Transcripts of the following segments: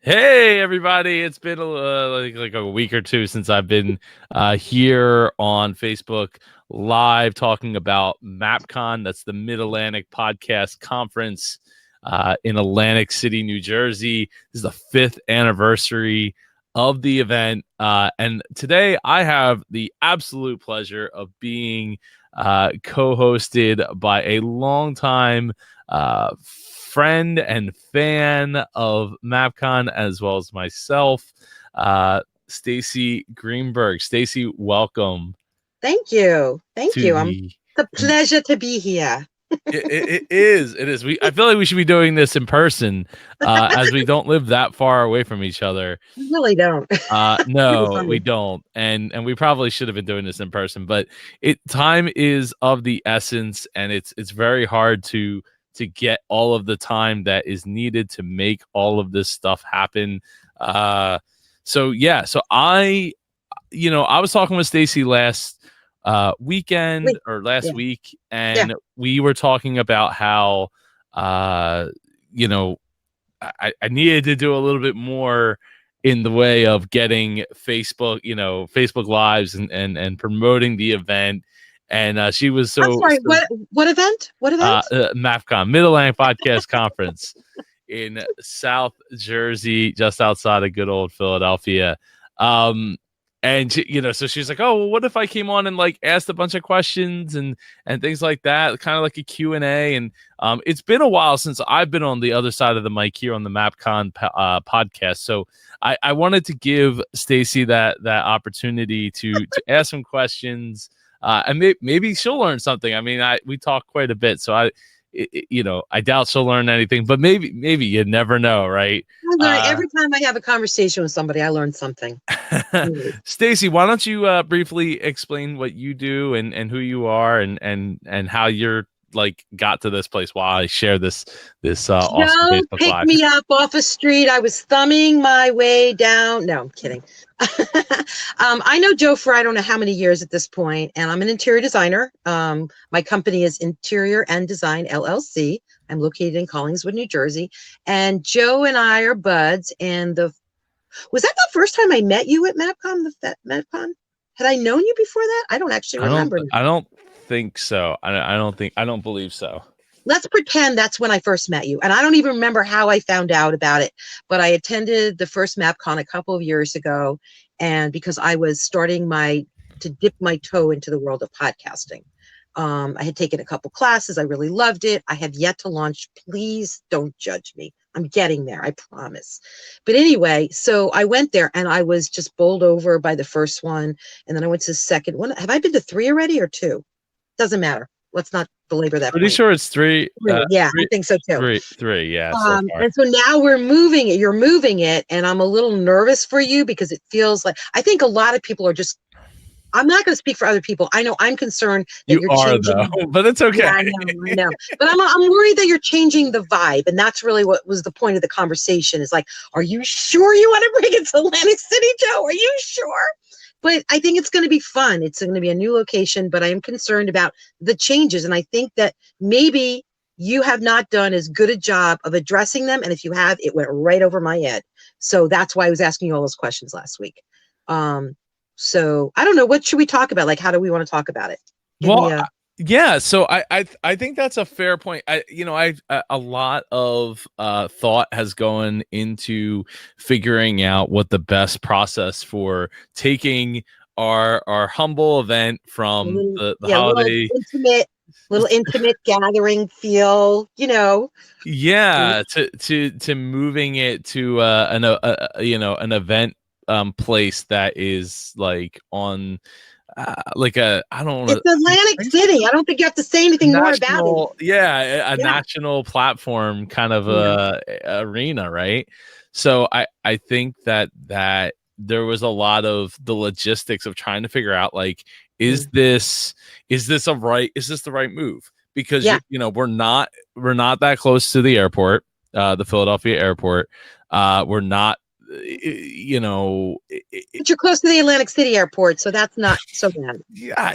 Hey everybody! It's been like a week or two since I've been here on Facebook Live talking about MAPCON. That's the Mid Atlantic Podcast Conference in Atlantic City, New Jersey. This is the 5th anniversary of the event, and today I have the absolute pleasure of being co-hosted by a longtime friend and fan of MAPCON, as well as myself, Staci Greenberg. Staci, welcome. Thank you. To It's a pleasure to be here. it is. I feel like we should be doing this in person, as we don't live that far away from each other. We really don't. No, we don't, and we probably should have been doing this in person. But time is of the essence, and it's very hard to get all of the time that is needed to make all of this stuff happen. So I was talking with Staci last weekend or last week, and we were talking about how I needed to do a little bit more in the way of getting Facebook Lives and promoting the event. And she was so. I'm sorry. What event? What event? MAPCON, Mid Atlantic Podcast Conference in South Jersey, just outside of good old Philadelphia. And so she's like, oh, well, what if I came on and like asked a bunch of questions and things like that, kind of like a Q&A. And it's been a while since I've been on the other side of the mic here on the MAPCON podcast. So I wanted to give Staci that opportunity to ask some questions. And maybe she'll learn something. I mean, we talk quite a bit, so I doubt she'll learn anything, but maybe you never know, right? Every time I have a conversation with somebody, I learn something. Staci, why don't you briefly explain what you do and who you are and how you're like got to this place while I share this awesome Facebook pick Live. Me up off a street. I was thumbing my way down. No, I'm kidding. I know Joe for I don't know how many years at this point, and I'm an interior designer. My company is Interior and Design LLC. I'm located in Collingswood, New Jersey, and Joe and I are buds. And was that the first time I met you at MAPCON? MAPCON? Had I known you before that? I don't actually remember. I don't think so. I don't believe so. Let's pretend that's when I first met you. And I don't even remember how I found out about it, but I attended the first MAPCON a couple of years ago. And because I was starting to dip my toe into the world of podcasting. I had taken a couple classes. I really loved it. I have yet to launch. Please don't judge me. I'm getting there. I promise. But anyway, so I went there and I was just bowled over by the first one. And then I went to the second one. Have I been to 3 already or 2? Doesn't matter. Let's not belabor that. Pretty sure it's 3. Yeah, I think so too. 3. Yeah. And so now we're moving it. You're moving it, and I'm a little nervous for you because it feels like I think a lot of people are just. I'm not going to speak for other people. I know I'm concerned that you're changing, though, but it's okay. Yeah, I know. But I'm worried that you're changing the vibe, and that's really what was the point of the conversation. Is like, are you sure you want to bring it to Atlantic City, Joe? Are you sure? But I think it's going to be fun. It's going to be a new location, but I am concerned about the changes. And I think that maybe you have not done as good a job of addressing them. And if you have, it went right over my head. So that's why I was asking you all those questions last week. So I don't know. What should we talk about? Like, how do we want to talk about it? Yeah, so I think that's a fair point. A lot of thought has gone into figuring out what the best process for taking our humble event from the holiday little intimate gathering feel, Yeah, to moving it to an event place that is like on. It's Atlantic City. I don't think you have to say anything more about it. Yeah, national platform kind of arena, right? So I think that there was a lot of the logistics of trying to figure out like, is this the right move? Because we're not that close to the airport, the Philadelphia airport. We're not. But you're close to the Atlantic City airport, so that's not so bad. Yeah,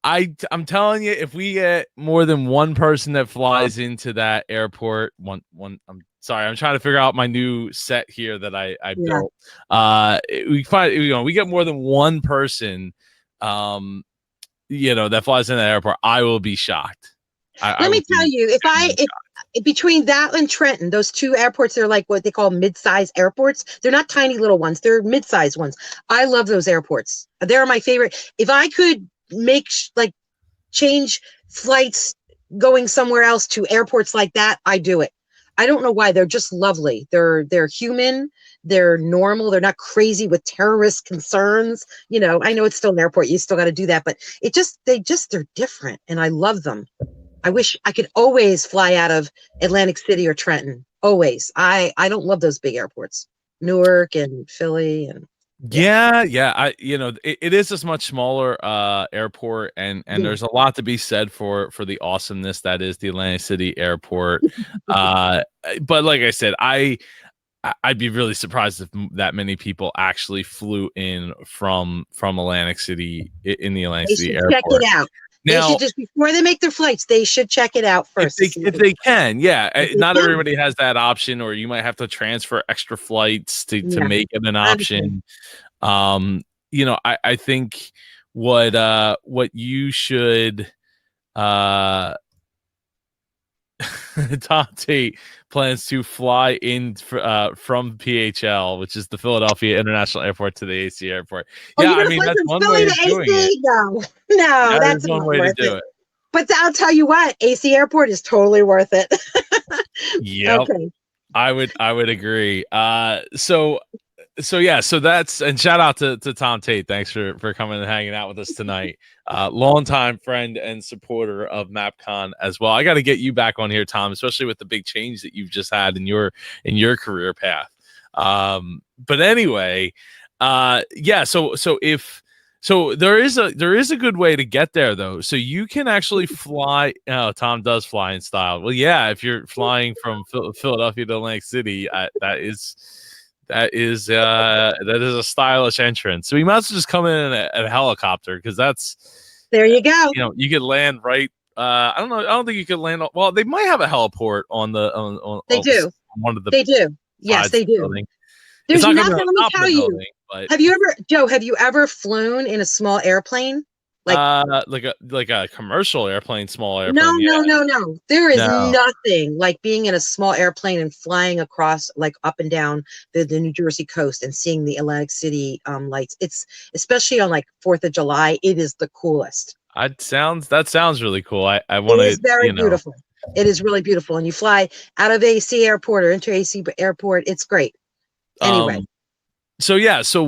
I'm telling you, if we get more than one person that flies into that airport, I'm sorry, I'm trying to figure out my new set here that I Yeah. built. We find, we get more than one person, that flies in that airport, I will be shocked. I Let will me tell be you, genuinely if between that and Trenton, those two airports, they're like what they call mid-size airports. They're not tiny little ones. They're mid-size ones. I love those airports. They're my favorite. If I could make like change flights going somewhere else to airports like that, I do it. I don't know why. They're just lovely. They're human. They're normal. They're not crazy with terrorist concerns. I know it's still an airport. You still got to do that, but they're different, and I love them. I wish I could always fly out of Atlantic City or Trenton. Always. I don't love those big airports. Newark and Philly and Yeah. It is a much smaller airport, and yeah. there's a lot to be said for the awesomeness that is the Atlantic City airport. But like I said, I'd be really surprised if that many people actually flew in from Atlantic City in the Atlantic They City should check it airport. out. They Now, should just before they make their flights, they should check it out if first to see if they can, yeah. if they Not can. everybody has that option, or you might have to transfer extra flights to Yeah, make it an I understand. option. I think what you should Tom Tate plans to fly in from PHL, which is the Philadelphia International Airport, to the AC airport. Oh, Yeah, you're I gonna mean, fly that's from one Philly way to of doing it. AC? No, no, That is that's one not way to worth do it. it. But I'll tell you what, AC Airport is totally worth it. Yep, Okay. I would agree. So that's, and shout out to Tom Tate. Thanks for coming and hanging out with us tonight. Longtime friend and supporter of MAPCON as well. I got to get you back on here, Tom, especially with the big change that you've just had in your career path. But anyway, yeah. So there is a good way to get there though. So you can actually fly. Oh, Tom does fly in style. Well, yeah. If you're flying from Philadelphia to Atlantic City, that is a stylish entrance. So we might as well just come in a helicopter, because that's There you go. you could land right. I don't know. I don't think you could land. Well, they might have a heliport They on do. one of the They do. Yes, sides they of the do. building. It's There's not going to be nothing, on let me top of tell the you. building, but Have you ever flown in a small airplane? Like, like a commercial airplane, small no, airplane. Yeah. no, no, no. There is No. nothing like being in a small airplane and flying across, like up and down the New Jersey coast and seeing the Atlantic City lights. It's especially on like 4th of July. It is the coolest. That sounds really cool. I It want is to, very beautiful. It is really beautiful. And you fly out of AC airport or into AC airport. It's great. Anyway. um so yeah, so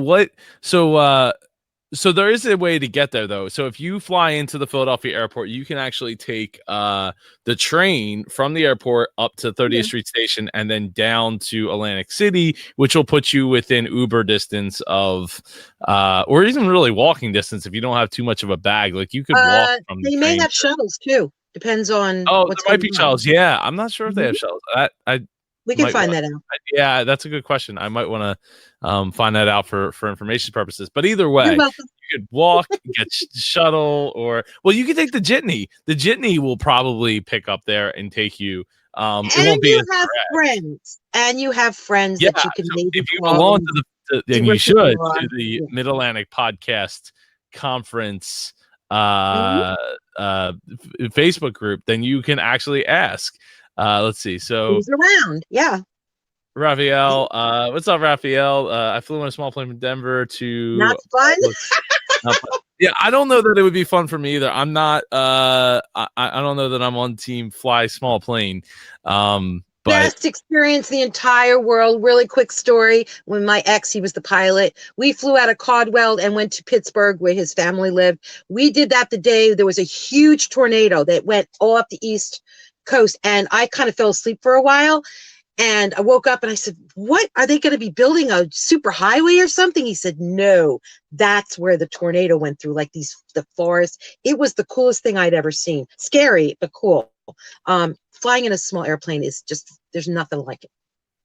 there is a way to get there though. So if you fly into the Philadelphia airport, you can actually take the train from the airport up to 30th Street Station and then down to Atlantic City, which will put you within Uber distance of or even really walking distance if you don't have too much of a bag. Like you could walk from the They may train. have shuttles too. Depends on Oh, what's there might going be on. shuttles. Yeah, I'm not sure if they Mhm. have shuttles. I We can might find want. that out. Yeah, that's a good question. I might want to find that out for information purposes. But either You're way, welcome. you could walk, get shuttle, or well, you could take the jitney. The jitney will probably pick up there and take you. It And won't be you as have direct. friends. And you have friends Yeah. that you can So maybe if you call belong and see then where you should, people are. to the Yeah. Mid Atlantic Podcast Conference Mhm. Facebook group, then you can actually ask. Let's see. So Who's around? Yeah. Raphael, what's up, Raphael? I flew on a small plane from Denver to Not fun. yeah, I don't know that it would be fun for me either. I'm not I don't know that I'm on team fly small plane. But Best experience in the entire world. Really quick story. When my ex, he was the pilot, we flew out of Caldwell and went to Pittsburgh where his family lived. We did that the day there was a huge tornado that went all up the East Coast. And I kind of fell asleep for a while. And I woke up and I said, what, are they going to be building a super highway or something? He said, no, that's where the tornado went through, like the forest. It was the coolest thing I'd ever seen. Scary, but cool. Flying in a small airplane is just, there's nothing like it.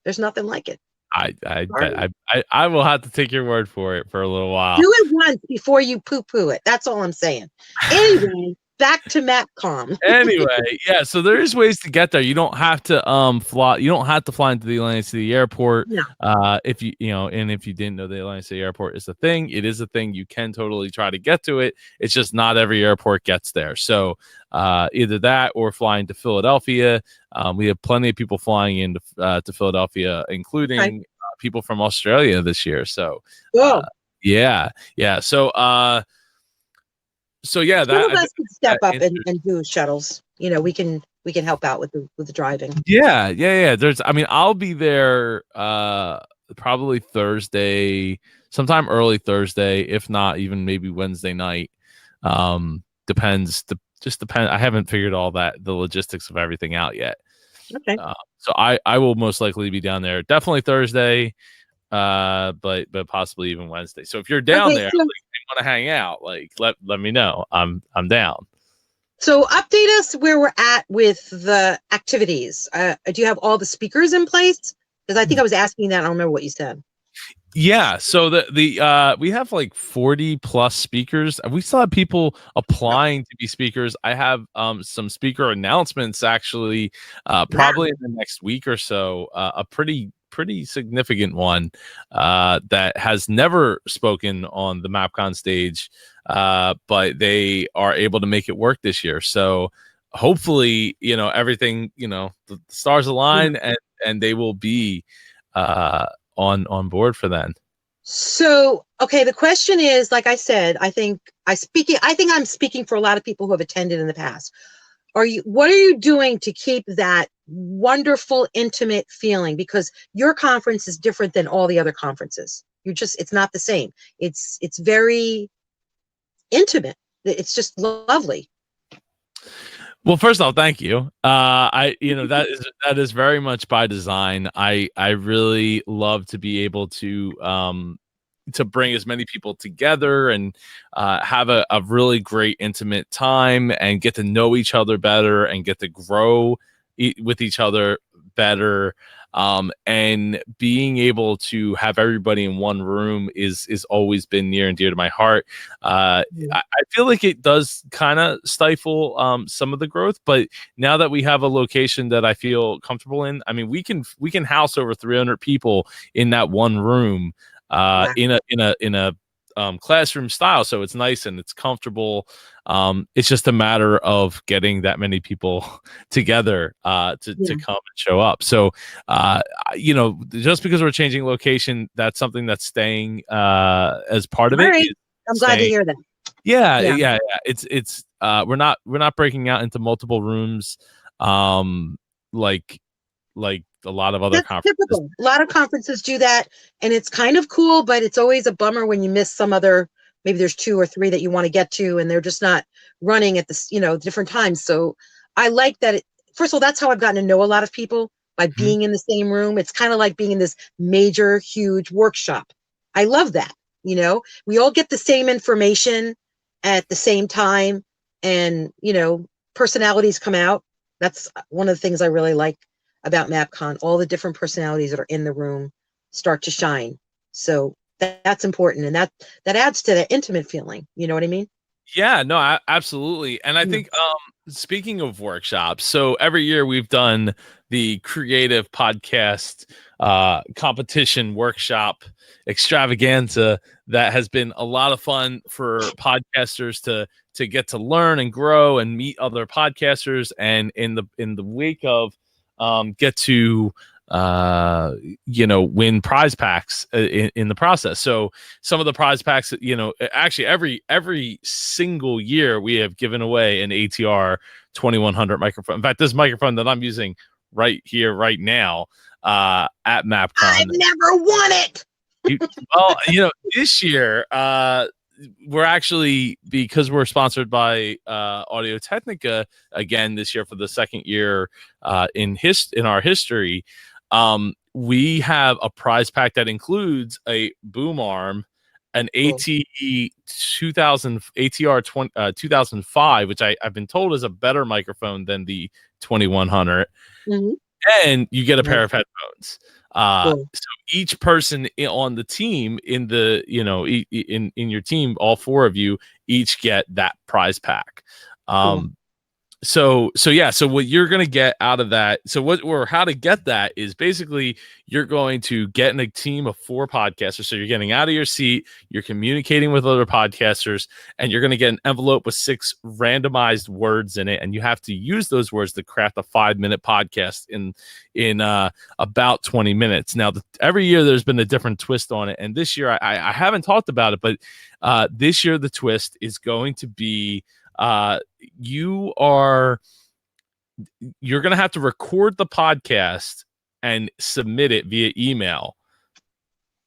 There's nothing like it. Sorry. I will have to take your word for it for a little while. Do it once before you poo-poo it. That's all I'm saying. Anyway, back to MAPCON. Anyway, yeah, so there is ways to get there. You don't have to fly. You don't have to fly into the Atlantic City Airport. No. If and if you didn't know, the Atlantic City Airport is a thing. It is a thing. You can totally try to get to it. It's just not every airport gets there. So either that or flying to Philadelphia. We have plenty of people flying into to Philadelphia, including people from Australia this year. So yeah. So yeah, some of us could step up and do shuttles. We can help out with the driving. Yeah. I'll be there probably Thursday, sometime early Thursday, if not even maybe Wednesday night. Depends. I haven't figured all the logistics of everything out yet. Okay. So I will most likely be down there definitely Thursday, but possibly even Wednesday. So if you're down there, you want to hang out, let me know. I'm down. So update us where we're at with the activities. Do you have all the speakers in place? Because I think I was asking that. I don't remember what you said. Yeah, so the we have like 40 plus speakers. We still have people applying to be speakers. I have some speaker announcements actually probably in the next week or so. A pretty significant one that has never spoken on the MAPCON stage, but they are able to make it work this year. So hopefully, everything, the stars align and they will be on board for then. So, okay, the question is, like I said, I think I'm speaking for a lot of people who have attended in the past. What are you doing to keep that wonderful, intimate feeling? Because your conference is different than all the other conferences. It's not the same. It's very intimate. It's just lovely. Well, first off, thank you. That is very much by design. I really love to be able to bring as many people together and have a really great intimate time and get to know each other better and get to grow with each other better. And being able to have everybody in one room is always been near and dear to my heart. I feel like it does kind of stifle some of the growth, but now that we have a location that I feel comfortable in, I mean, we can house over 300 people in that one room, in a classroom style. So it's nice and it's comfortable. It's just a matter of getting that many people together to come and show up. So, just because we're changing location, that's something that's staying as part of it. Right. I'm glad to hear that. Yeah. It's we're not breaking out into multiple rooms, like a lot of other conferences. Typical. A lot of conferences do that, and it's kind of cool, but it's always a bummer when you miss some other. Maybe there's 2 or 3 that you want to get to, and they're just not running at this, different times. So I like that. First of all, that's how I've gotten to know a lot of people, by being in the same room. It's kind of like being in this major, huge workshop. I love that. We all get the same information at the same time, and personalities come out. That's one of the things I really like about MAPCON. All the different personalities that are in the room start to shine. So that's important, and that adds to the intimate feeling. You know what I mean? Yeah, no, absolutely. And I think speaking of workshops, so every year we've done the creative podcast competition workshop extravaganza that has been a lot of fun for podcasters to get to learn and grow and meet other podcasters, and in the wake of get to win prize packs in the process. So some of the prize packs, actually every single year we have given away an ATR 2100 microphone. In fact, this microphone that I'm using right here, right now, at MAPCON. I've never won it. This year, we're actually, because we're sponsored by Audio Technica again this year for the second year in our history, we have a prize pack that includes a boom arm, an ATR 2005, which I've been told is a better microphone than the 2100, and you get a pair of headphones. Cool. So each person on the team in the, in your team, all four of you each get that prize pack. Cool. So yeah, so what you're going to get out of that, how to get that is basically you're going to get in a team of 4 podcasters. So you're getting out of your seat, you're communicating with other podcasters, and you're going to get an envelope with 6 randomized words in it, and you have to use those words to craft a 5-minute podcast in about 20 minutes. Now, every year there's been a different twist on it, and this year I haven't talked about it, but this year the twist is going to be you're going to have to record the podcast and submit it via email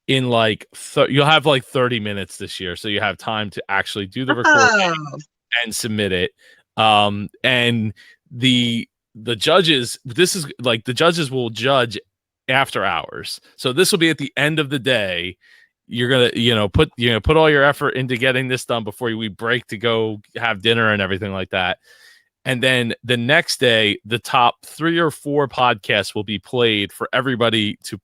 in you'll have 30 minutes this year, so you have time to actually do the recording and submit it. And the judges, the judges will judge after hours, so this will be at the end of the day. You're gonna put all your effort into getting this done before we break to go have dinner and everything like that. And then the next day, the top 3 or 4 podcasts will be played for everybody to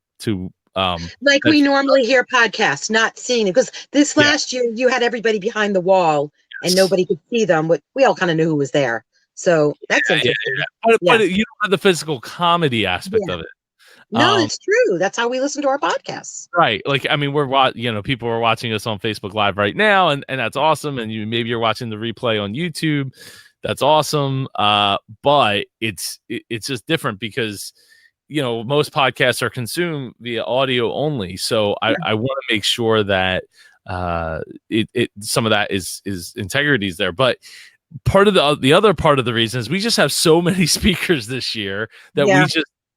like we normally hear podcasts, not seeing it, because this last year you had everybody behind the wall and nobody could see them, but we all kind of knew who was there. So that's interesting. But you don't have the physical comedy aspect of it. No, it's true. That's how we listen to our podcasts. Right. People are watching us on Facebook Live right now, and that's awesome. And maybe you're watching the replay on YouTube. That's awesome. But it's just different because, most podcasts are consumed via audio only. So I want to make sure that some of that is integrity is there. But part of the other part of the reason is we just have so many speakers this year that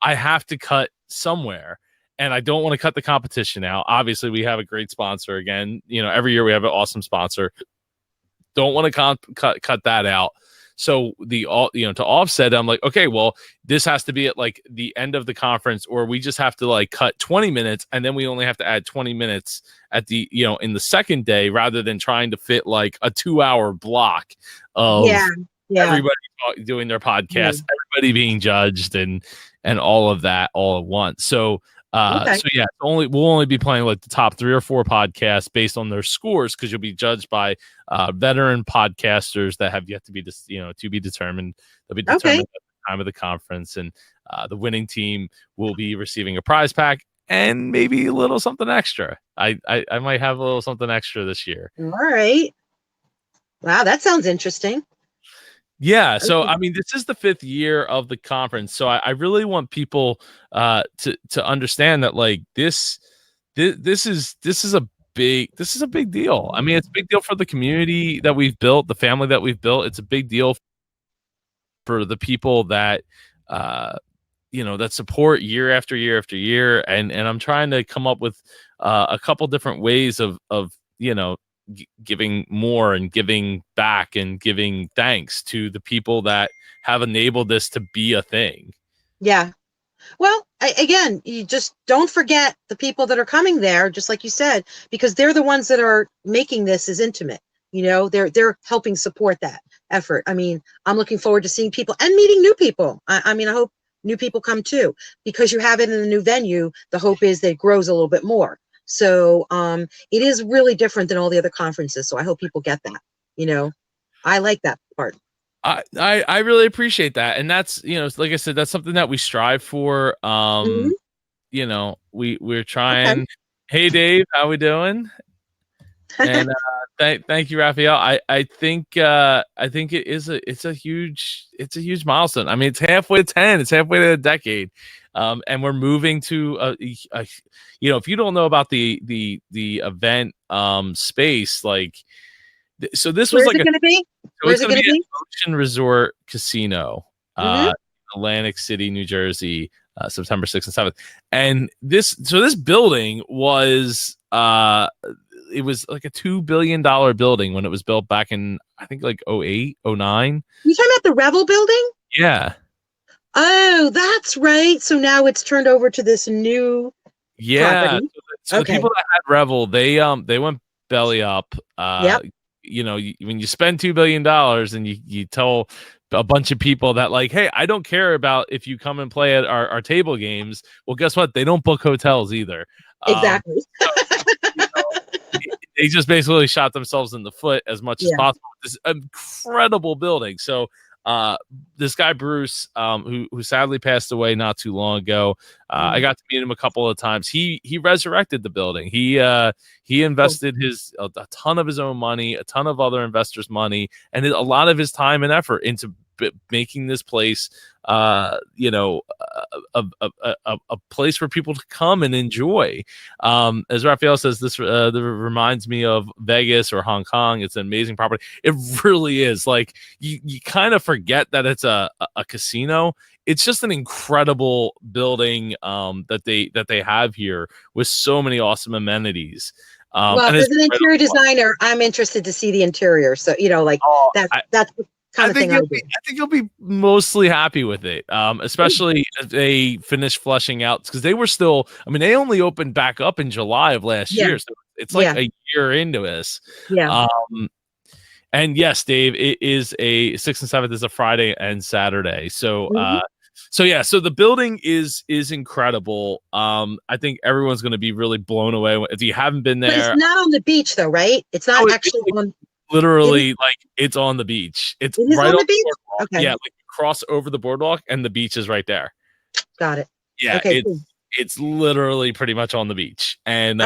I have to cut somewhere, and I don't want to cut the competition out. Obviously, we have a great sponsor again. Every year we have an awesome sponsor. Don't want to cut that out. So to offset, I'm like, okay, well, this has to be at the end of the conference, or we just have to cut 20 minutes, and then we only have to add 20 minutes at the in the second day, rather than trying to fit a 2-hour block of everybody doing their podcast, everybody being judged, and all of that all at once. So we'll only be playing the top 3 or 4 podcasts based on their scores, because you'll be judged by veteran podcasters that have yet to be to be determined. They'll be determined at the time of the conference, and the winning team will be receiving a prize pack and maybe a little something extra. I might have a little something extra this year. All right. Wow, that sounds interesting. Yeah, so I mean, this is the 5th year of the conference, so I really want people to understand that this is a big deal. I mean, it's a big deal for the community that we've built, the family that we've built. It's a big deal for the people that that support year after year after year, and I'm trying to come up with a couple different ways of giving more and giving back and giving thanks to the people that have enabled this to be a thing. Yeah. Well, again, you just don't forget the people that are coming there, just like you said, because they're the ones that are making this as intimate. They're helping support that effort. I mean, I'm looking forward to seeing people and meeting new people. I mean, I hope new people come too, because you have it in a new venue. The hope is that it grows a little bit more. So it is really different than all the other conferences. So I hope people get that. I like that part. I really appreciate that. And that's, like I said, that's something that we strive for. We're trying. Okay. Hey, Dave, how we doing? And thank you, Raphael. I think it's a huge milestone. I mean, it's halfway to 10. It's halfway to a decade. And we're moving to if you don't know about the event space, so this was going to be? Where's it going to be? Ocean Resort Casino, Atlantic City, New Jersey, September 6th and 7th. And this building was it was a $2 billion building when it was built back in, I think, 08, 09. You talking about the Revel building? Yeah. Oh, that's right. So now it's turned over to this new property. So the people that had Revel, they went belly up. When you spend $2 billion and you tell a bunch of people that like, hey, I don't care about if you come and play at our table games. Well, guess what? They don't book hotels either. Exactly. So, you know, they just basically shot themselves in the foot as much as Yeah. possible. This incredible building. So this guy Bruce, who sadly passed away not too long ago, I got to meet him a couple of times. He resurrected the building. He invested a ton of his own money, a ton of other investors' money, and a lot of his time and effort into making this place, you know, a place for people to come and enjoy. As Raphael says, this reminds me of Vegas or Hong Kong. It's an amazing property. It really is. Like you kind of forget that it's a casino. It's just an incredible building that they have here with so many awesome amenities. Well, And as an interior designer, I'm interested to see the interior. So, you know, like that's the kind of thing I do. I think you'll be mostly happy with it, especially if they finish flushing out, because they were still. I mean, they only opened back up in July of last year, so it's like a year into this. Yeah. And yes, Dave, it is a 6th and 7th is a Friday and Saturday. So so the building is incredible. I think everyone's going to be really blown away if you haven't been there. But it's not on the beach though, right? It's not actually on. Literally, like it's on the beach. It's right on the beach. Okay. Yeah, like you cross over the boardwalk and the beach is right there. Got it. Yeah, okay, it's literally pretty much on the beach. And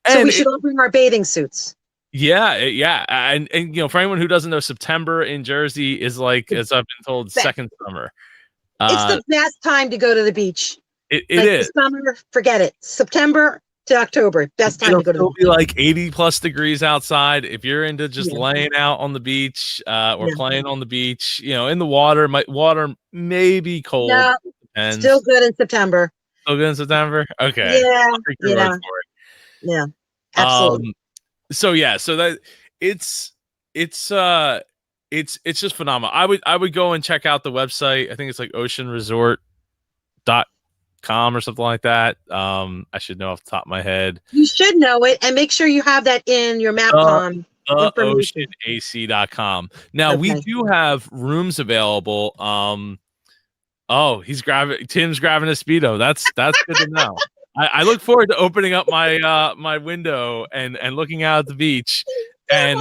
so we should all bring our bathing suits. Yeah, and you know, for anyone who doesn't know, September in Jersey is like, as I've been told, second summer. It's the best time to go to the beach. It is. Summer, forget it. September to October, best time to go to the beach. It'll be like 80 plus degrees outside. If you're into just laying out on the beach or playing on the beach, you know, in the water, water may be cold. No, still good in September. Still good in September? Okay. Yeah, absolutely. So that it's just phenomenal. I would go and check out the website. I think it's like oceanresort.com or something like that. I should know off the top of my head. You should know it, and make sure you have that in your MAPCON information. oceanac.com. Now we do have rooms available. Tim's grabbing a Speedo. That's good to know. I look forward to opening up my my window and looking out at the beach and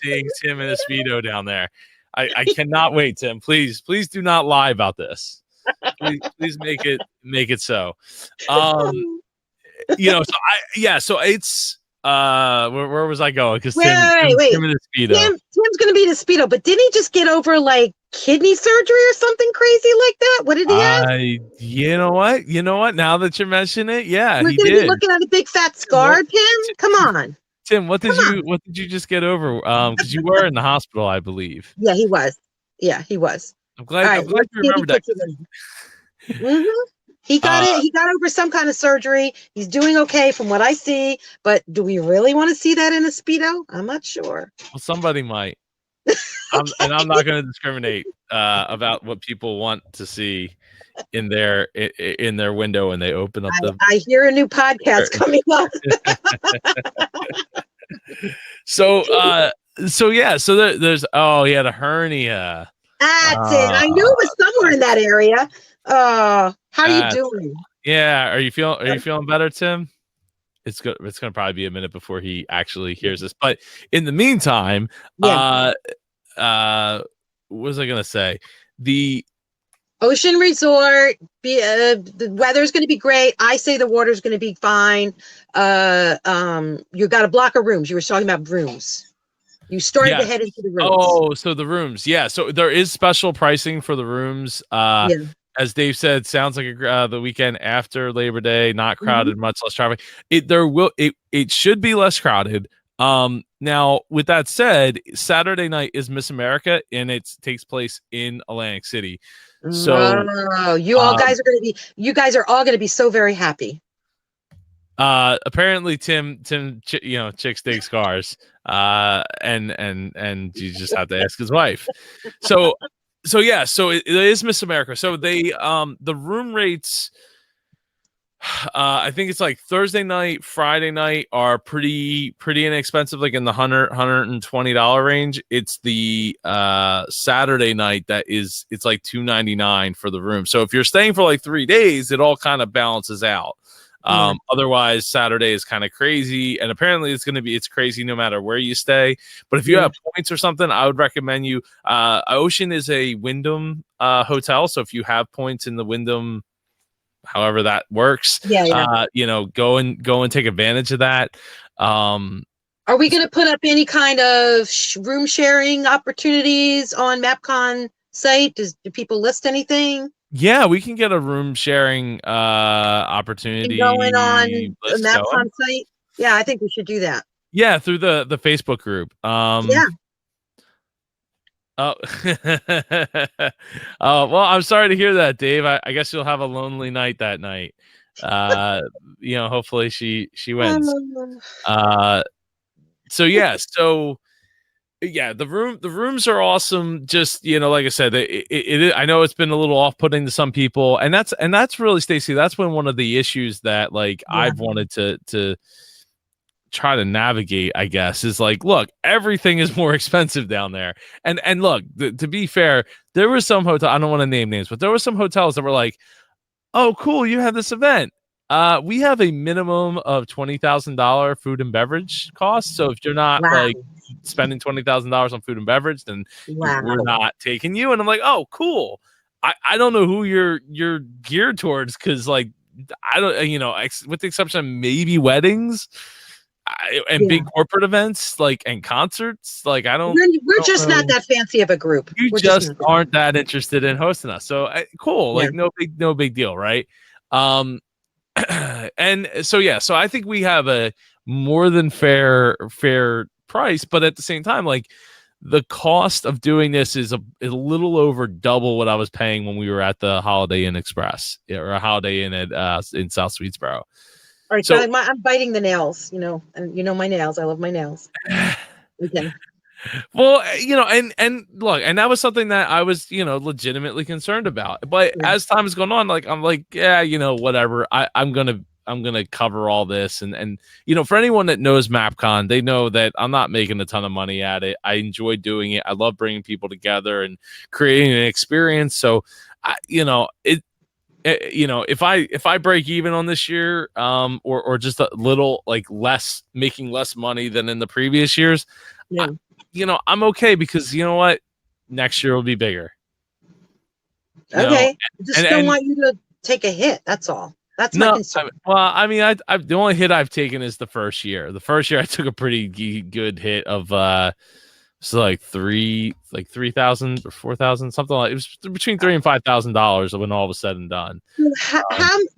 seeing Tim in a Speedo down there. I cannot wait, Tim. Please do not lie about this. Please make it so. You know, so it's where was I going? Because wait. Tim in a Speedo. Tim's gonna be in a Speedo, but didn't he just get over like kidney surgery or something crazy like that? What did he have? You know what? Now that you mention it, he gonna did. Be looking at a big fat scar, Tim. Come on. Tim, what did you just get over? Because you were in the hospital, I believe. Yeah, he was. I'm glad you remembered that. He got it. He got over some kind of surgery. He's doing okay from what I see. But do we really want to see that in a Speedo? I'm not sure. Well, somebody might. And I'm not going to discriminate about what people want to see in their window when they open up the. I hear a new podcast coming up. So there's he had a hernia. That's it. I knew it was somewhere in that area. How are you doing? Yeah, are you feeling better, Tim? It's going to probably be a minute before he actually hears this. But in the meantime, what was I going to say? The Ocean Resort, the weather's going to be great. I say the water's going to be fine. You got a block of rooms. You were talking about rooms. You started to head into the rooms. Oh, so the rooms. Yeah. So there is special pricing for the rooms. As Dave said, sounds like the weekend after Labor Day, not crowded, much less traffic. It should be less crowded. Now, with that said, Saturday night is Miss America, and it takes place in Atlantic City. So you guys are all going to be so very happy. Apparently Tim, chicks dig scars. And you just have to ask his wife. So it is Miss America. So they the room rates I think it's like Thursday night, Friday night are pretty inexpensive, like in the $120 range. It's the Saturday night it's like $299 for the room. So if you're staying for like 3 days, it all kind of balances out. Yeah. Otherwise, Saturday is kind of crazy, and apparently it's crazy no matter where you stay. But if you have points or something, I would recommend you. Ocean is a Wyndham hotel, so if you have points in the Wyndham, however that works, go and take advantage of that. Are we going to put up any kind of room sharing opportunities on MAPCON site? Do people list anything? Yeah, we can get a room sharing opportunity going on the MAPCON site. Yeah, I think we should do that. Yeah, through the Facebook group. Yeah. Oh, oh, well, I'm sorry to hear that, Dave. I guess you'll have a lonely night that night. Hopefully she wins. So yeah, the rooms are awesome. Just, like I said, I know it's been a little off-putting to some people, and that's really, Stacy, that's been one of the issues that I've wanted to try to navigate, I guess, is like, look, everything is more expensive down there. And look, to be fair, there were some hotel, I don't want to name names, but there were some hotels that were like, oh, cool, you have this event. We have a minimum of $20,000 food and beverage costs. So if you're not spending $20,000 on food and beverage, then we're not taking you. And I'm like, oh, cool. I don't know who you're geared towards, because I don't, with the exception of maybe weddings and big corporate events, and concerts, I don't. We're just not that fancy of a group. You just aren't that interested in hosting us. So cool, no big deal, right? And so so I think we have a more than fair price, but at the same time, the cost of doing this is a little over double what I was paying when we were at the Holiday Inn Express, or a Holiday Inn at in South Swedesboro. All right, so I'm biting the nails, and my nails. I love my nails. Okay. Well, and look, and that was something that I was, legitimately concerned about. But as time has gone on, I'm like, yeah, whatever. I'm gonna cover all this, and for anyone that knows MAPCON, they know that I'm not making a ton of money at it. I enjoy doing it. I love bringing people together and creating an experience. So, if I break even on this year, or just a little less, making less money than in the previous years, I'm okay, because you know what, next year will be bigger. Okay, I just don't want you to take a hit. That's all. That's my concern. The only hit I've taken is the first year. The first year I took a pretty good hit of so 3,000 or 4,000, something like, it was between $3,000 and $5,000 when all was said and done. How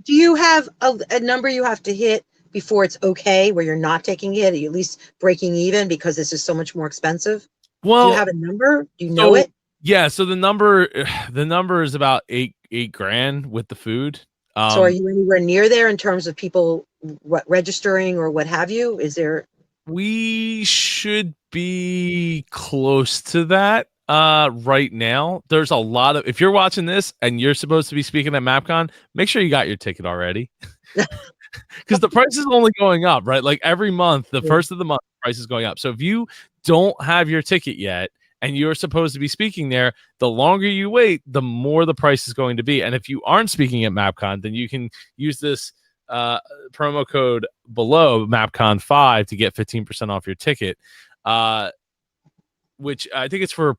do you have a number you have to hit before it's okay, where you're not taking it, at least breaking even, because this is so much more expensive? Well, do you have a number? Do you know it? Yeah, so the number is about eight grand with the food. So are you anywhere near there in terms of people registering or what have you? Is there? We should be close to that right now. There's a lot of, if you're watching this and you're supposed to be speaking at MAPCON, make sure you got your ticket already. Because the price is only going up, right? Every month, the first of the month, the price is going up. So if you don't have your ticket yet and you're supposed to be speaking there, the longer you wait, the more the price is going to be. And if you aren't speaking at MAPCON, then you can use this promo code below, MAPCON5, to get 15% off your ticket. Which I think it's for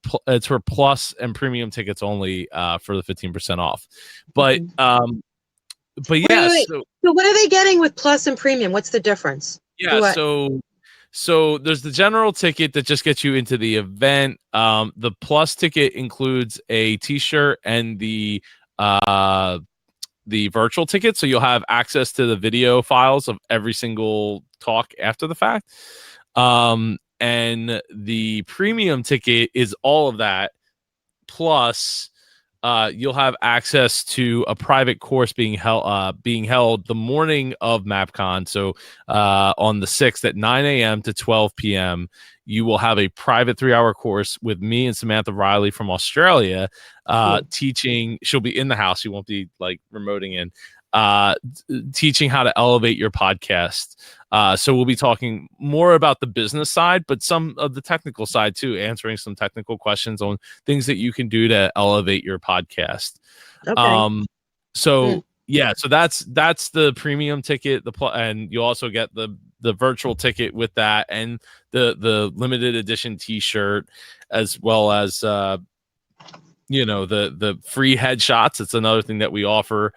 plus and premium tickets only, for the 15% off. But yeah, wait. So what are they getting with plus and premium? What's the difference? Yeah, so there's the general ticket that just gets you into the event. The plus ticket includes a t-shirt and the virtual ticket, so you'll have access to the video files of every single talk after the fact. And the premium ticket is all of that, plus you'll have access to a private course being held the morning of MAPCON. So on the 6th at 9 a.m. to 12 p.m., you will have a private 3-hour course with me and Samantha Riley from Australia teaching. She'll be in the house. She won't be remoting in. teaching how to elevate your podcast. So we'll be talking more about the business side, but some of the technical side too, answering some technical questions on things that you can do to elevate your podcast. Okay. So yeah, so that's the premium ticket. And you also get the virtual ticket with that, and the limited edition T-shirt, as well as the free headshots. It's another thing that we offer.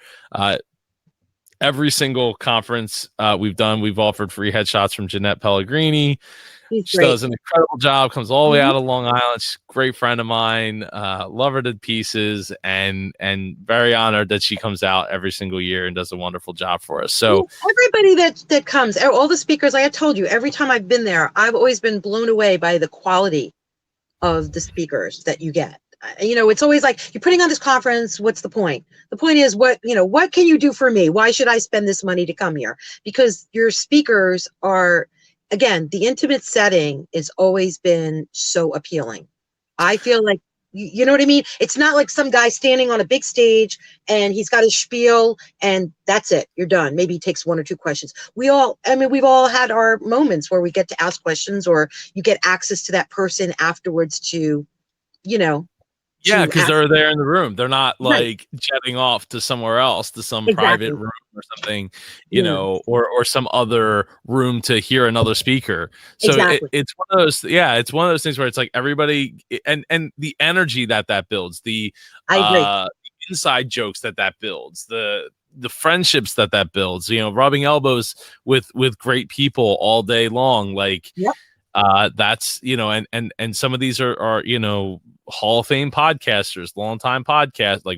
Every single conference we've done, we've offered free headshots from Jeanette Pellegrini. She does an incredible job, comes all the way out of Long Island. She's a great friend of mine. Love her to pieces, and very honored that she comes out every single year and does a wonderful job for us. So everybody that comes, all the speakers, like I told you, every time I've been there, I've always been blown away by the quality of the speakers that you get. It's always like, you're putting on this conference, what's the point? The point is, what can you do for me? Why should I spend this money to come here? Because your speakers are, again, the intimate setting has always been so appealing. I feel like, you know what I mean? It's not like some guy standing on a big stage and he's got his spiel and that's it. You're done. Maybe he takes one or two questions. We've all had our moments where we get to ask questions, or you get access to that person afterwards to, yeah, because they're there in the room. They're not like jetting off to somewhere else, to some private room or something, or some other room to hear another speaker. So it's one of those, it's one of those things where it's like everybody, and the energy that builds, the inside jokes that builds, the friendships that builds, rubbing elbows with great people all day long, like. That's and some of these are Hall of Fame podcasters,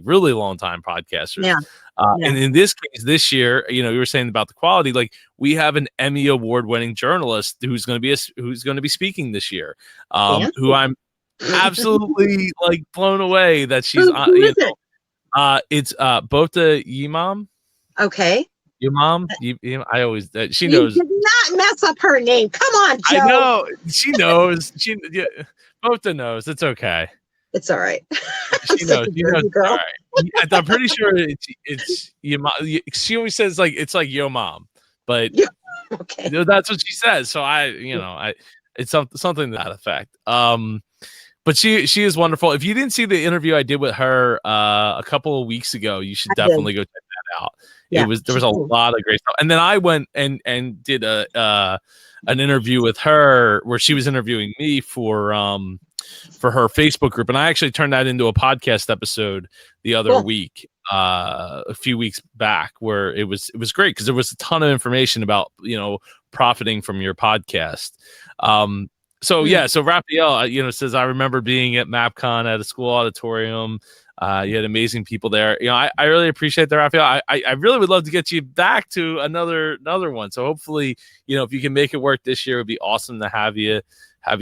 really long time podcasters. And in this case, this year, you were saying about the quality, like we have an Emmy award winning journalist who's going to be speaking this year, who I'm absolutely like blown away that she's on. It's Bota Yimam. Okay. Your mom, I always she knows. You did not mess up her name. Come on, Joe. I know she knows. Bota knows. It's okay. It's all right. She knows. Girl. All right. I'm pretty sure it's your mom. She always says like it's like yo mom, but okay, that's what she says. So it's something to that effect. But she is wonderful. If you didn't see the interview I did with her a couple of weeks ago, you should definitely go check that out. There was a lot of great stuff. And then I went and did an interview with her where she was interviewing me for her Facebook group, and I actually turned that into a podcast episode the other week, a few weeks back, where it was great because there was a ton of information about profiting from your podcast. So Raphael, says, I remember being at MAPCON at a school auditorium. You had amazing people there. I really appreciate that, Raphael. I really would love to get you back to another one. So hopefully, if you can make it work this year, it would be awesome to have you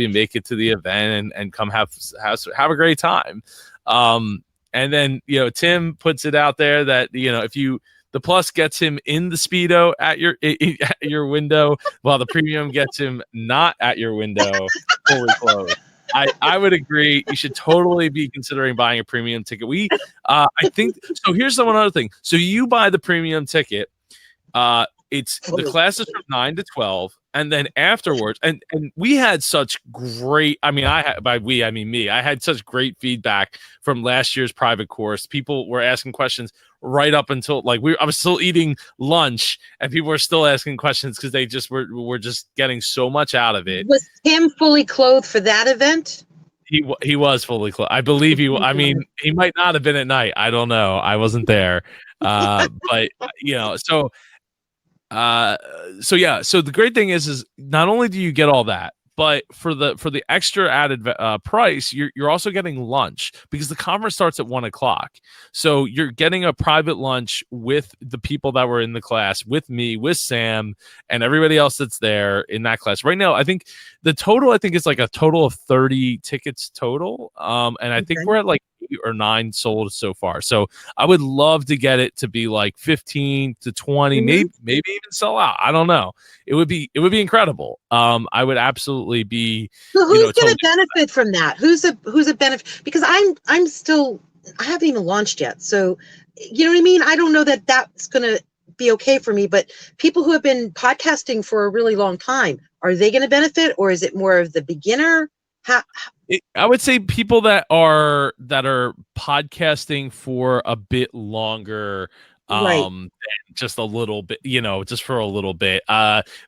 make it to the event and come have a great time. And then, Tim puts it out there that, if the plus gets him in the Speedo at your window, while the premium gets him not at your window, fully clothed. I would agree. You should totally be considering buying a premium ticket. I think so. Here's one other thing. So you buy the premium ticket. It's the classes from 9 to 12, and then afterwards, and we had such great. I mean, by we, I mean me. I had such great feedback from last year's private course. People were asking questions right up until I was still eating lunch, and people were still asking questions because they just were just getting so much out of it. Was Tim fully clothed for that event? He was fully clothed. I believe he. I mean, he might not have been at night. I don't know. I wasn't there. But so. So the great thing is not only do you get all that, but for the extra added price, you're also getting lunch, because the conference starts at 1:00. So you're getting a private lunch with the people that were in the class, with me, with Sam, and everybody else that's there in that class. Right now, I think the total is like a total of 30 tickets total. And I think we're at like 8 or 9 sold so far. So I would love to get it to be like 15 to 20, maybe even sell out. I don't know. It would be incredible. I would absolutely be. So who's going to benefit from that? Who's a benefit? Because I haven't even launched yet. So you know what I mean? I don't know that that's going to be okay for me, but people who have been podcasting for a really long time, are they going to benefit, or is it more of the beginner? I would say people that are podcasting for a bit longer, Right. than just a little bit, just for a little bit,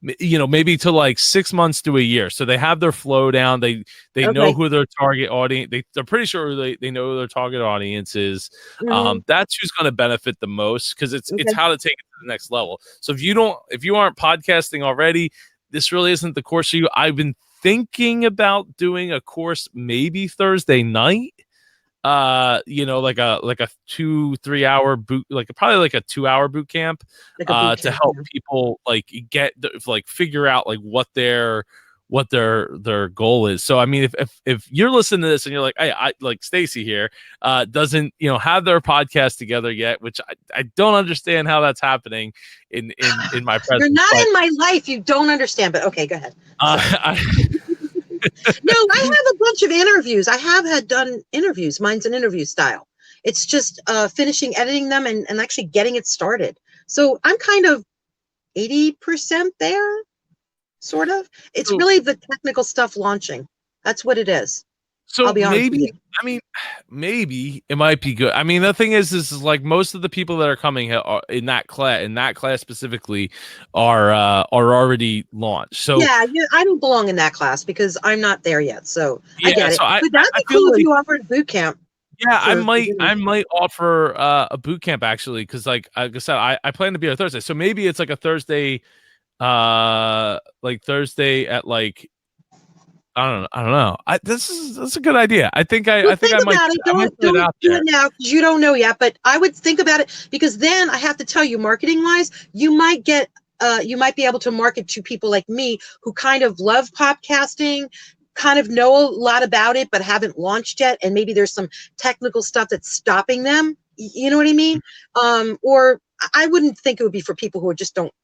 maybe to like 6 months to a year. So they have their flow down. They know Okay. who their target audience. They're pretty sure they know who their target audience is. Mhm. That's who's going to benefit the most, because it's Okay. how to take it to the next level. So if you aren't podcasting already, this really isn't the course for you. I've been thinking about doing a course maybe Thursday night, like a 2-3 hour boot, probably like a 2 hour boot camp, Like a boot to camp. help Yeah. people figure out like what their goal is. So I mean, if you're listening to this and you're like, hey, I like Staci here, doesn't have their podcast together yet, which I don't understand how that's happening in my presence. You're not in my life. You don't understand, but okay, go ahead. No, I have a bunch of interviews. I have done interviews. Mine's an interview style. It's just finishing editing them and actually getting it started. So I'm kind of 80% there, sort of. It's really the technical stuff launching. That's what it is. So I'll be honest with you. I mean, maybe it might be good. I mean, the thing is like most of the people that are coming in that class specifically are already launched. So yeah, I don't belong in that class because I'm not there yet. So I get it. So but that'd be cool if you offered boot camp. Yeah, I might offer a boot camp actually, because like I said, I plan to be on Thursday. So maybe it's like a Thursday, Thursday at like. I don't know. That's a good idea. I think I might Don't put it out do there. it now because you don't know yet. But I would think about it, because then I have to tell you, marketing wise, you might be able to market to people like me who kind of love podcasting, kind of know a lot about it, but haven't launched yet. And maybe there's some technical stuff that's stopping them. You know what I mean? Or I wouldn't think it would be for people who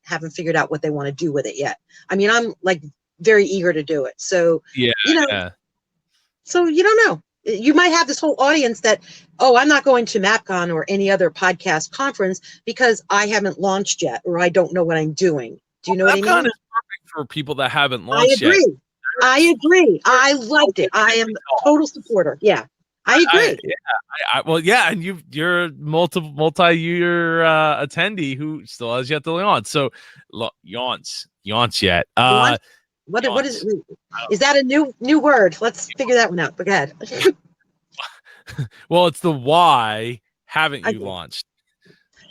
haven't figured out what they want to do with it yet. I mean, I'm like very eager to do it. So, so you don't know. You might have this whole audience that, I'm not going to MAPCON or any other podcast conference because I haven't launched yet, or I don't know what I'm doing. Do you know what I mean? MAPCON is perfect for people that haven't launched yet. I agree. I loved it. I am a total supporter. Yeah, I agree. And you're a multi-year attendee who still has yet to launch. So, yawns yet. What is it? Is that a new word? Let's figure that one out. But go ahead. Well, it's the why haven't you launched?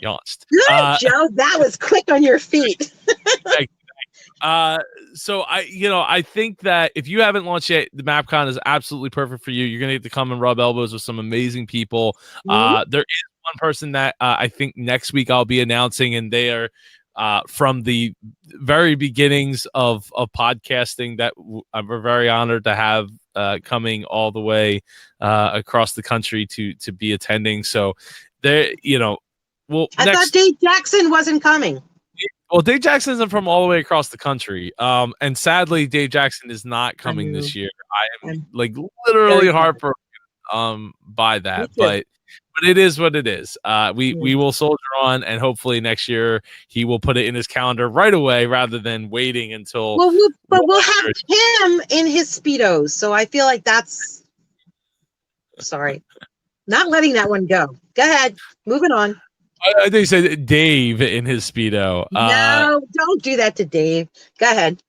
Yawns. Good, Joe. That was quick on your feet. So I think that if you haven't launched yet, the MAPCON is absolutely perfect for you. You're gonna get to come and rub elbows with some amazing people. Mm-hmm. There is one person that I think next week I'll be announcing, and they are from the very beginnings of podcasting that I'm very honored to have coming all the way across the country to be attending. So there, I thought Dave Jackson wasn't coming. Well, Dave Jackson isn't from all the way across the country. And sadly, Dave Jackson is not coming this year. I am like literally heartbroken by that. But it is what it is. We will soldier on, and hopefully next year he will put it in his calendar right away rather than waiting until. Well, we'll have him in his Speedos. So I feel like that's not letting that one go. Go ahead. Moving on. I think you said Dave in his Speedo. No, don't do that to Dave. Go ahead.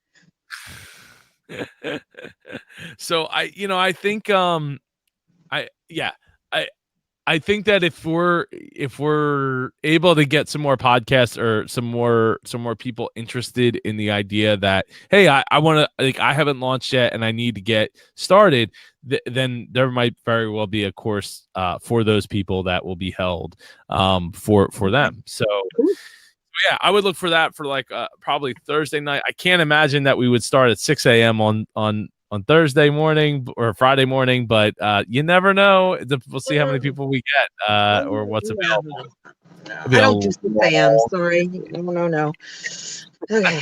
So I think I think that if we're able to get some more podcasts or some more people interested in the idea that, hey, I want to, like, I haven't launched yet and I need to get started, then there might very well be a course for those people that will be held for them. So yeah, I would look for that for like probably Thursday night. I can't imagine that we would start at 6 a.m. on Thursday morning or Friday morning, but you never know. We'll see how many people we get or what's available. I don't do 6 a.m. Sorry. No. Okay.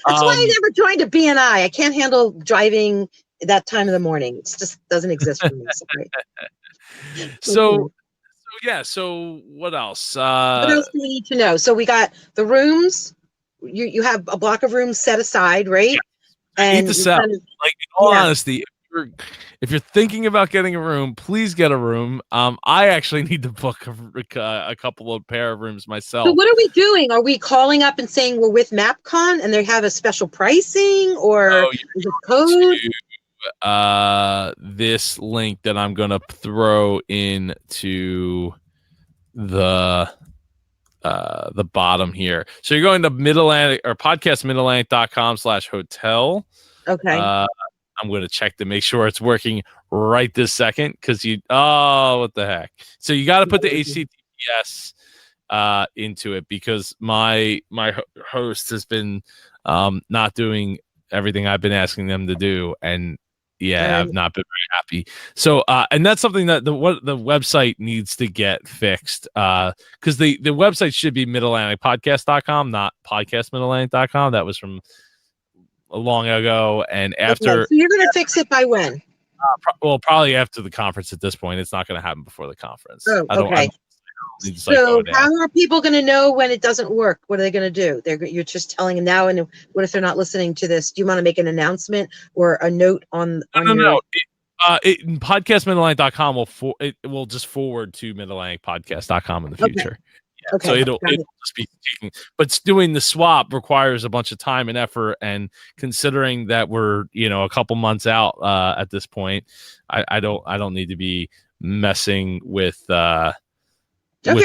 That's why I never joined a BNI. I can't handle driving that time of the morning. It just doesn't exist for me. Sorry. So yeah. So what else? What else do we need to know? So we got the rooms. You have a block of rooms set aside, right? I need And to you sell. kind of, Like, in all yeah. honesty, if you're thinking about getting a room, please get a room. I actually need to book a couple of pair of rooms So myself. what are we doing? Are we calling up and saying we're with MAPCON and they have a special pricing, or Oh, is it code? this link that I'm gonna throw into the bottom here. So you're going to Mid-Atlantic or podcastmidatlantic.com/hotel. Okay. I'm going to check to make sure it's working right this second because what the heck. So you got to put the HTTPS into it because my host has been not doing everything I've been asking them to do, and yeah, I've not been very happy. So and that's something that the website needs to get fixed because the website should be midatlanticpodcast.com, not podcastmidatlantic.com. That was from a long ago, and after so you're going to fix it by when? probably after the conference. At this point, it's not going to happen before the conference. Oh, I don't okay. need to So how are people going to know when it doesn't work? What are they going to do? You're just telling them now, and what if they're not listening to this? Do you want to make an announcement or a note on your? No. Podcastmidatlantic.com will just forward to midatlanticpodcast.com in the future. Okay. So it'll just be taking, but doing the swap requires a bunch of time and effort. And considering that we're, a couple months out at this point, I don't need to be messing with the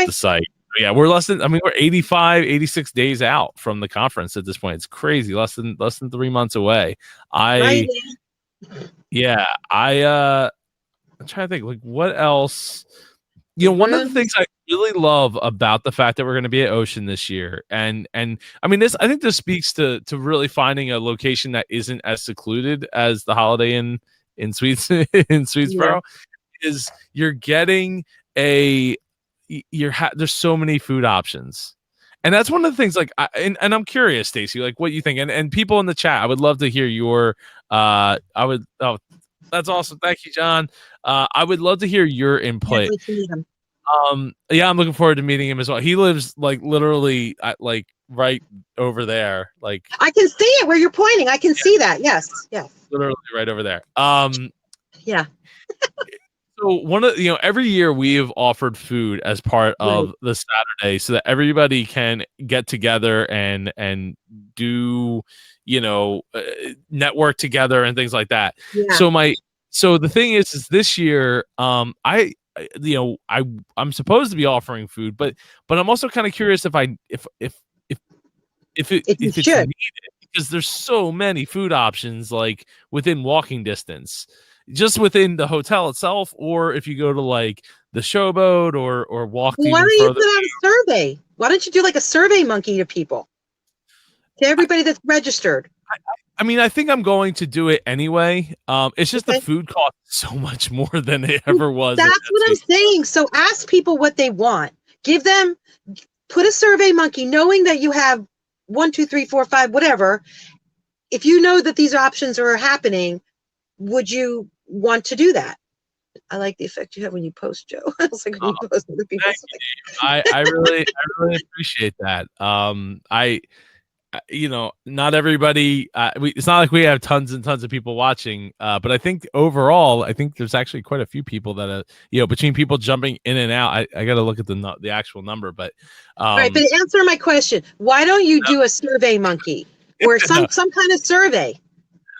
site. Yeah, we're we're 85, 86 days out from the conference at this point. It's crazy. Less than 3 months away. I'm trying to think, like, what else? One of the things I really love about the fact that we're going to be at Ocean this year, and I think this speaks to really finding a location that isn't as secluded as the Holiday Inn in Swedesboro, is you're getting there's so many food options. And that's one of the things, like, and I'm curious, Stacy, like, what you think, and people in the chat, I would love to hear your that's awesome. Thank you, John. I would love to hear your input. I'm looking forward to meeting him as well. He lives like literally like right over there. Like, I can see it where you're pointing. I can see that. Yes. Literally right over there. Yeah. So one of every year we have offered food as part of the Saturday so that everybody can get together and do network together and things like that. Yeah. So the thing is this year I'm supposed to be offering food, but I'm also kind of curious if it's needed, because there's so many food options like within walking distance, just within the hotel itself, or if you go to like the Showboat or walk. Why don't you put out a survey? Why don't you do like a Survey Monkey to people, to everybody that's registered? I think I'm going to do it anyway. It's just the food costs so much more than it ever was. That's what I'm saying. So ask people what they want. Put a Survey Monkey, knowing that you have 1, 2, 3, 4, 5, whatever. If you know that these options are happening, would you want to do that? I like the effect you have when you post, Joe. I was like, when you post other people's. I really appreciate that. Not everybody, it's not like we have tons and tons of people watching, but I think overall, there's actually quite a few people that are, between people jumping in and out. I got to look at the actual number, but all right. But answer my question: why don't you do a Survey Monkey or some kind of survey?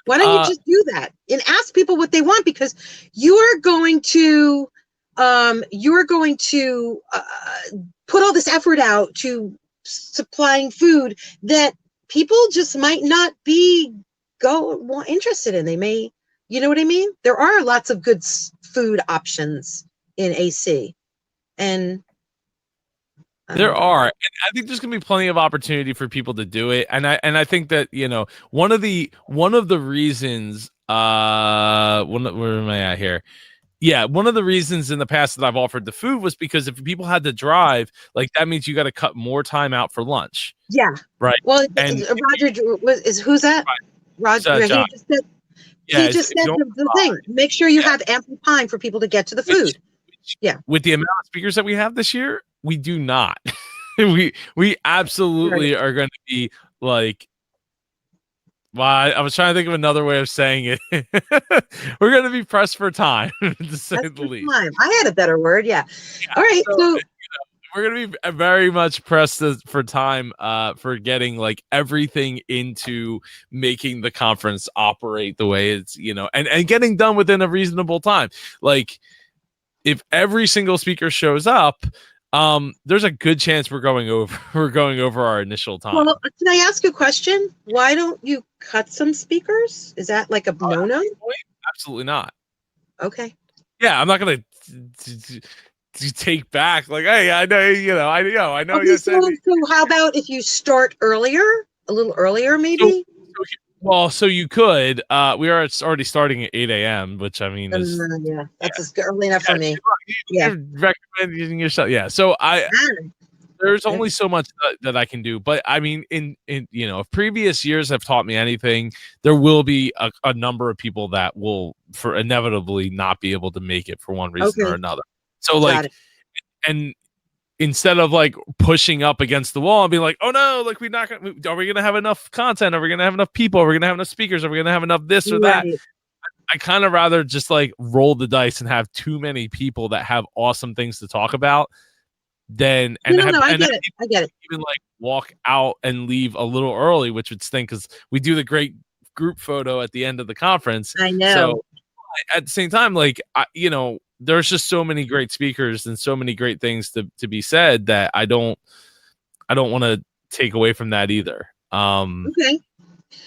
Why don't you just do that and ask people what they want? Because you're going to put all this effort out to supplying food that people just might not be interested in. They may, you know what I mean? There are lots of good food options in AC, and there are, and I think there's gonna be plenty of opportunity for people to do it. And I think that one of the reasons where am I at here? Yeah, one of the reasons in the past that I've offered the food was because if people had to drive, like, that means you got to cut more time out for lunch. Yeah. Right. Well, and Roger who's that? Roger. He just said the thing. Make sure you have ample time for people to get to the food. Yeah. With the amount of speakers that we have this year, we do not. we absolutely are going to be like, well, I was trying to think of another way of saying it. We're going to be pressed for time, to say the least. Time. I had a better word. Yeah. All right. So we're going to be very much pressed for time for getting like everything into making the conference operate the way it's, and getting done within a reasonable time. Like, if every single speaker shows up, there's a good chance we're going over our initial time. Well, can I ask a question? Why don't you cut some speakers? Is that like a no-no? Absolutely not. Okay. Yeah, I'm not gonna take back like, hey, I know. Okay, so how about if you start earlier, a little earlier, maybe? So you could. We are already starting at 8 a.m., which I mean is that's early enough for me. Yeah, recommend using yourself. Yeah, so there's only so much that I can do, but I mean, in if previous years have taught me anything, there will be a number of people that will inevitably not be able to make it for one reason or another. So like, and instead of like pushing up against the wall and being like, oh no, like are we gonna have enough content? Are we gonna have enough people? Are we gonna have enough speakers? Are we gonna have enough this or that? I kind of rather just like roll the dice and have too many people that have awesome things to talk about than I get it. Even like walk out and leave a little early, which would stink because we do the great group photo at the end of the conference. I know. So at the same time, like there's just so many great speakers and so many great things to be said that I don't want to take away from that either. Okay.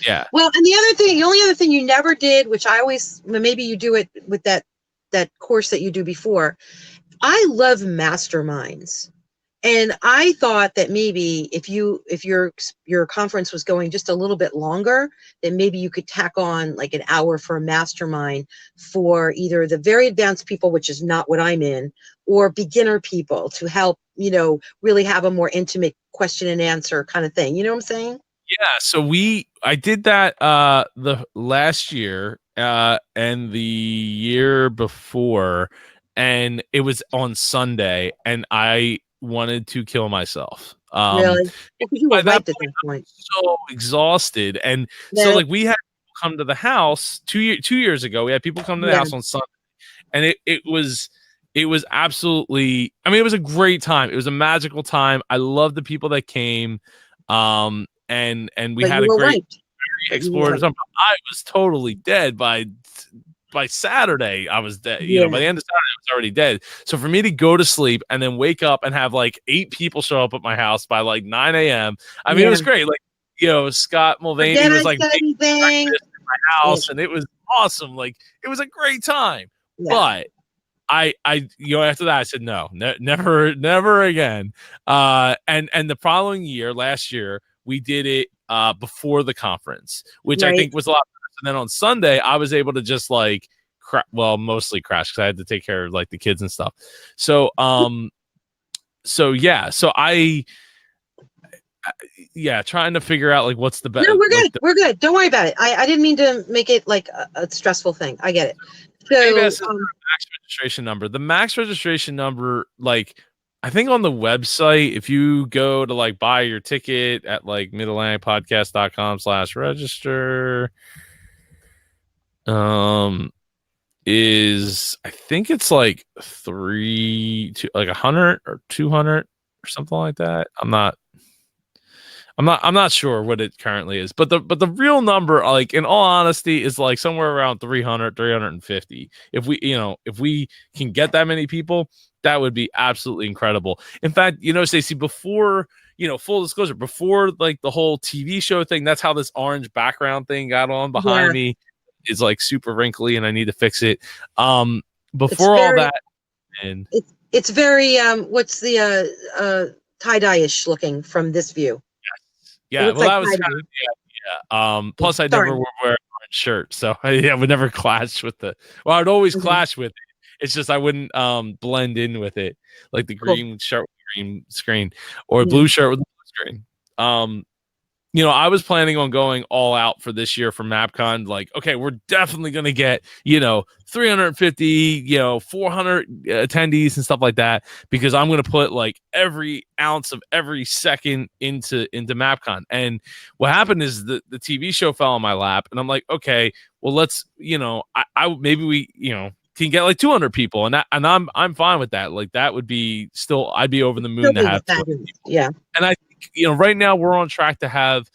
Yeah. Well, and the only other thing you never did, which I always, maybe you do it with that course that you do before. I love masterminds. And I thought that maybe if your conference was going just a little bit longer, then maybe you could tack on like an hour for a mastermind for either the very advanced people, which is not what I'm in, or beginner people to help, really have a more intimate question and answer kind of thing. You know what I'm saying? Yeah, so I did that the last year and the year before, and it was on Sunday, and I wanted to kill myself. Really? Because you were right at that point. So exhausted, and so like we had people come to the house 2 years ago. We had people come to the house on Sunday, and it was absolutely. I mean, it was a great time. It was a magical time. I loved the people that came. And we had a great explorer. I was totally dead by Saturday. I was dead. By the end of Saturday, I was already dead. So for me to go to sleep and then wake up and have like 8 people show up at my house by like 9 a.m. I mean, it was great. Like, Scott Mulvaney was like making breakfast in my house, and it was awesome. Like, it was a great time. But I after that I said no, never again. And the following year, last year, we did it before the conference, which I think was a lot better. And then on Sunday, I was able to just like mostly crash because I had to take care of like the kids and stuff. So trying to figure out like what's the best. No, we're good. We're good. Don't worry about it. I didn't mean to make it like a stressful thing. I get it. So max registration number. The max registration number, like, I think on the website, if you go to like buy your ticket at like midatlanticpodcast.com/register, is I think it's like 100 or 200 or something like that. I'm not sure what it currently is, but the real number, like in all honesty, is like somewhere around 300, 350. If we can get that many people, that would be absolutely incredible. In fact, Staci, before, full disclosure, before like the whole TV show thing, that's how this orange background thing got on behind me. Is like super wrinkly and I need to fix it. Before all that, and it's very what's the tie-dye-ish looking from this view. Yeah, well, that was kind of, plus I never wear an orange shirt, so I would never clash with I'd always clash with it. It's just I wouldn't blend in with it, like the green shirt with the green screen or blue shirt with the blue screen. I was planning on going all out for this year for MAPCON. Like, okay, we're definitely going to get, 350, 400 attendees and stuff like that, because I'm going to put like every ounce of every second into MAPCON. And what happened is the TV show fell on my lap, and I'm like, okay, well, let's, I maybe we, can get like 200 people, and I'm fine with that. Like, that would be still, I'd be over the moon to have 200 people. Yeah. And I think, right now we're on track to have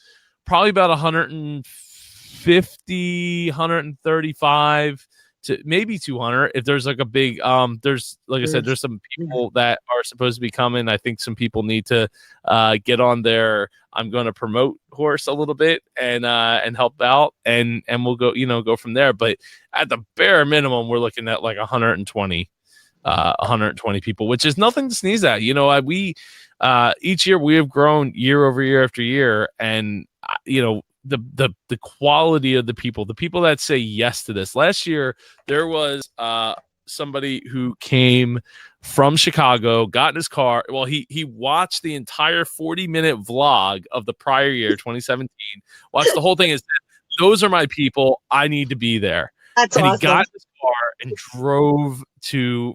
probably about 150, 135 to maybe 200. If there's like a big, there's, like I said, there's some people that are supposed to be coming. I think some people need to get on their I'm going to promote horse a little bit and help out, and we'll go, go from there. But at the bare minimum, we're looking at like 120 people, which is nothing to sneeze at. We each year we have grown year over year after year, and the quality of the people that say yes to this. Last year there was somebody who came from Chicago, got in his car. Well, he watched the entire 40-minute vlog of the prior year, 2017, watched the whole thing, and said, those are my people, I need to be there. That's and awesome. He got in his car and drove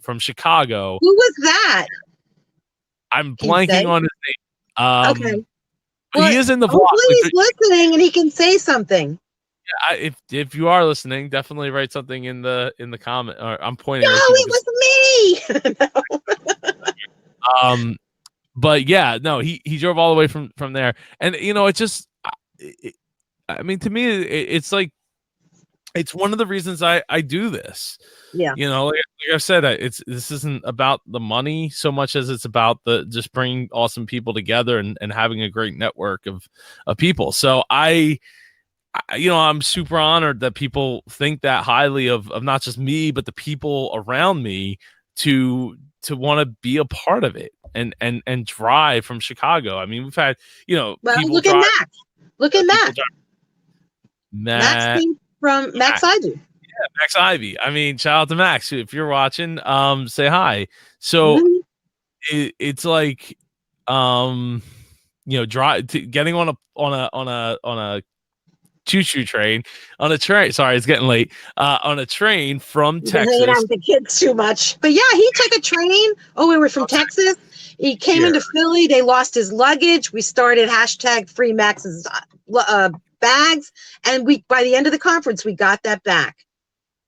from Chicago. Who was that? I'm blanking on his name. Okay. Well, he is in the vlog. He's listening and he can say something. Yeah, if you are listening, definitely write something in the comment. Or I'm pointing. No, it was me. But yeah, no, he drove all the way from there, and it just, I mean, to me, it's like, it's one of the reasons I do this. Yeah. Like I said, this isn't about the money so much as it's about the just bringing awesome people together and having a great network of people. So I'm super honored that people think that highly of not just me, but the people around me to want to be a part of it and drive from Chicago. I mean, we've had, well, look at Max. Look at Max. Max from Max Ivy. Yeah, Max Ivy. I mean, shout out to Max. If you're watching, say hi. So it's like, getting on a choo-choo train, on a train. Sorry, it's getting late. On a train from Texas. Hanging out with the kids too much. But yeah, he took a train. Oh, we were from Texas. He came into Philly. They lost his luggage. We started #free Max's bags, and by the end of the conference, we got that back.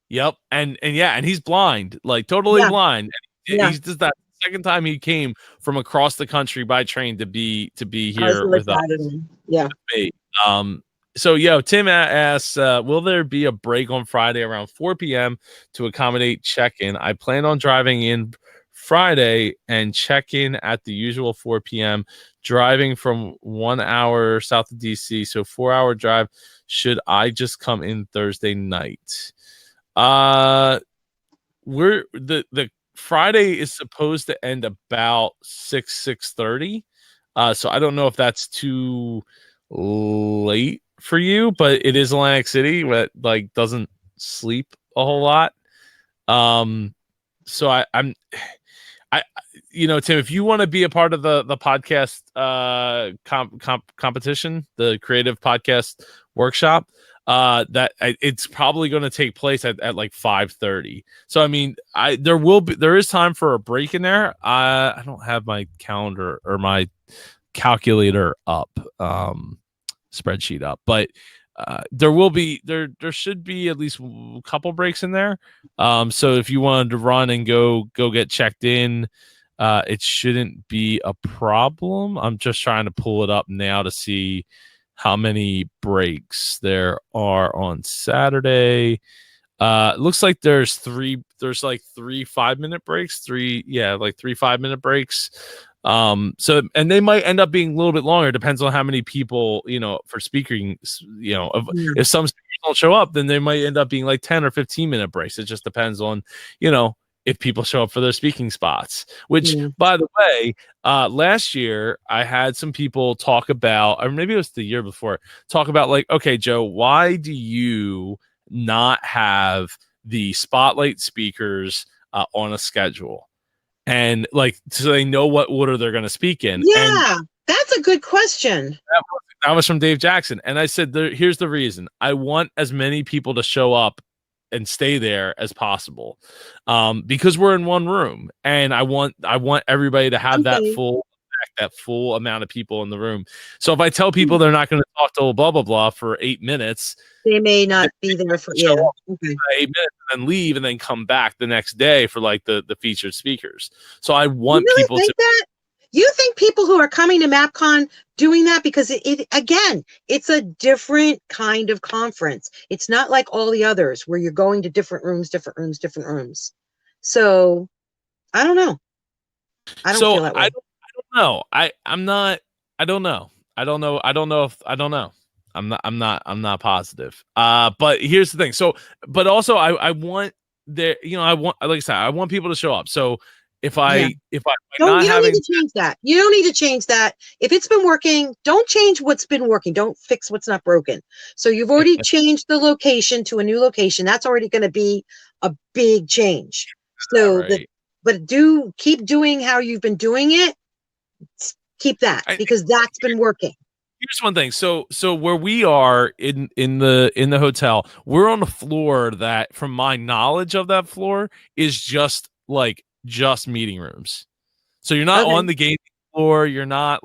Yep, and he's blind, like totally blind. And he's just that second time he came from across the country by train to be here with us. Yeah. So, Tim asks, will there be a break on Friday around 4 p.m. to accommodate check-in? I plan on driving in Friday and check-in at the usual 4 p.m., driving from 1 hour south of DC, so 4-hour drive. Should I just come in Thursday night? The Friday is supposed to end about 6:30. So I don't know if that's too late for you, but it is Atlantic City, that like doesn't sleep a whole lot. So I'm Tim, if you want to be a part of the podcast competition, the creative podcast workshop, that it's probably going to take place at like 5:30. So I mean, there is time for a break in there. I don't have my calendar or my calculator up, spreadsheet up, but there should be at least a couple breaks in there. So if you wanted to run and go get checked in, it shouldn't be a problem. I'm just trying to pull it up now to see how many breaks there are on Saturday. It looks like there's like 3 5-minute breaks, 3 5-minute breaks. So, and they might end up being a little bit longer, depends on how many people, for speaking, if some speakers don't show up, then they might end up being like 10 or 15-minute breaks. It just depends on, if people show up for their speaking spots, which by the way, last year I had some people talk about, or maybe it was the year before, talk about like, okay, Joe, why do you not have the spotlight speakers on a schedule? And like, so they know what order they're going to speak in. Yeah, that's a good question. That was from Dave Jackson. And I said, here's the reason. I want as many people to show up and stay there as possible, because we're in one room, and I want everybody to have that full amount of people in the room. So if I tell people they're not going to talk to blah blah blah for 8 minutes, they may not be there for 8 minutes and then leave and then come back the next day for like the featured speakers. So I want people to that. You think people who are coming to MAPCON doing that because it's a different kind of conference. It's not like all the others where you're going to different rooms. So I don't know. I don't feel that way. I don't know. I'm not positive. But here's the thing. So, but also I want like I said, I want people to show up. So you don't need to change that. You don't need to change that. If it's been working, don't change what's been working. Don't fix what's not broken. So you've already changed the location to a new location. That's already going to be a big change. So but keep doing how you've been doing it. Keep that, because that's been working. Here's one thing. So where we are in the hotel, we're on a floor that, from my knowledge of that floor, is just meeting rooms. So you're not on the gaming floor. You're not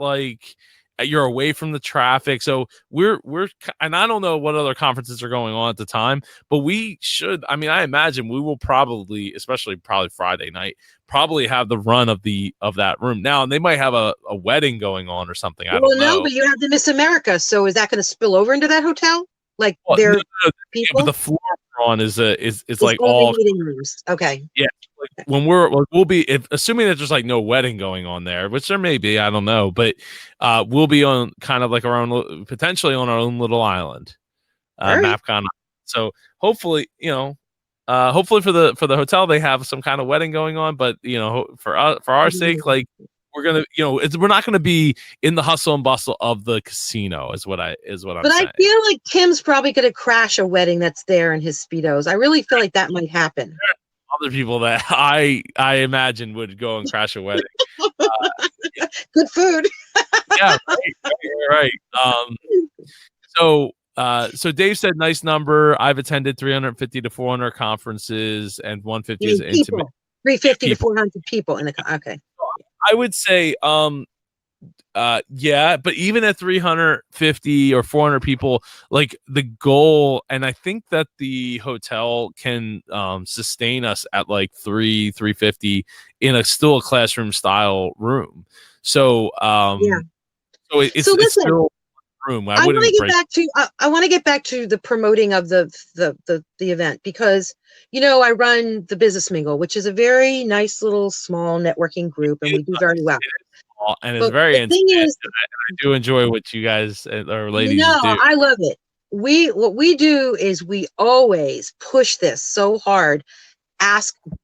you're away from the traffic. So we're and I don't know what other conferences are going on at the time, but we should. I mean, I imagine we will probably, especially probably Friday night, probably have the run of that room. Now, and they might have a wedding going on or something. I don't know. No, but you have the Miss America. So is that going to spill over into that hotel? People? But the floor we're on is like all meeting rooms. Okay. Yeah. When we'll be, assuming that there's no wedding going on there, which there may be, I don't know, but we'll be on kind of potentially on our own little island, MAPCON. So hopefully, hopefully for the hotel they have some kind of wedding going on, but for our sake, we're gonna, we're not gonna be in the hustle and bustle of the casino, is what I'm saying. But I feel like Tim's probably gonna crash a wedding that's there in his Speedos. I really feel like that might happen. Other people that I imagine would go and crash a wedding. Good food. Yeah, right. So Dave said, nice number. I've attended 350 to 400 conferences, and 150 is intimate. 350 to 400 people in the okay. I would say, yeah, but even at 350 or 400 people, the goal, and I think that the hotel can sustain us at 350 in a classroom style room. So so it's still room. I want to get back to the promoting of the event, because I run the Business Mingle, which is a very nice little small networking group, and we do very well. And it's very interesting. I do enjoy what you guys or ladies do. I love it. What we do is we always push this so hard.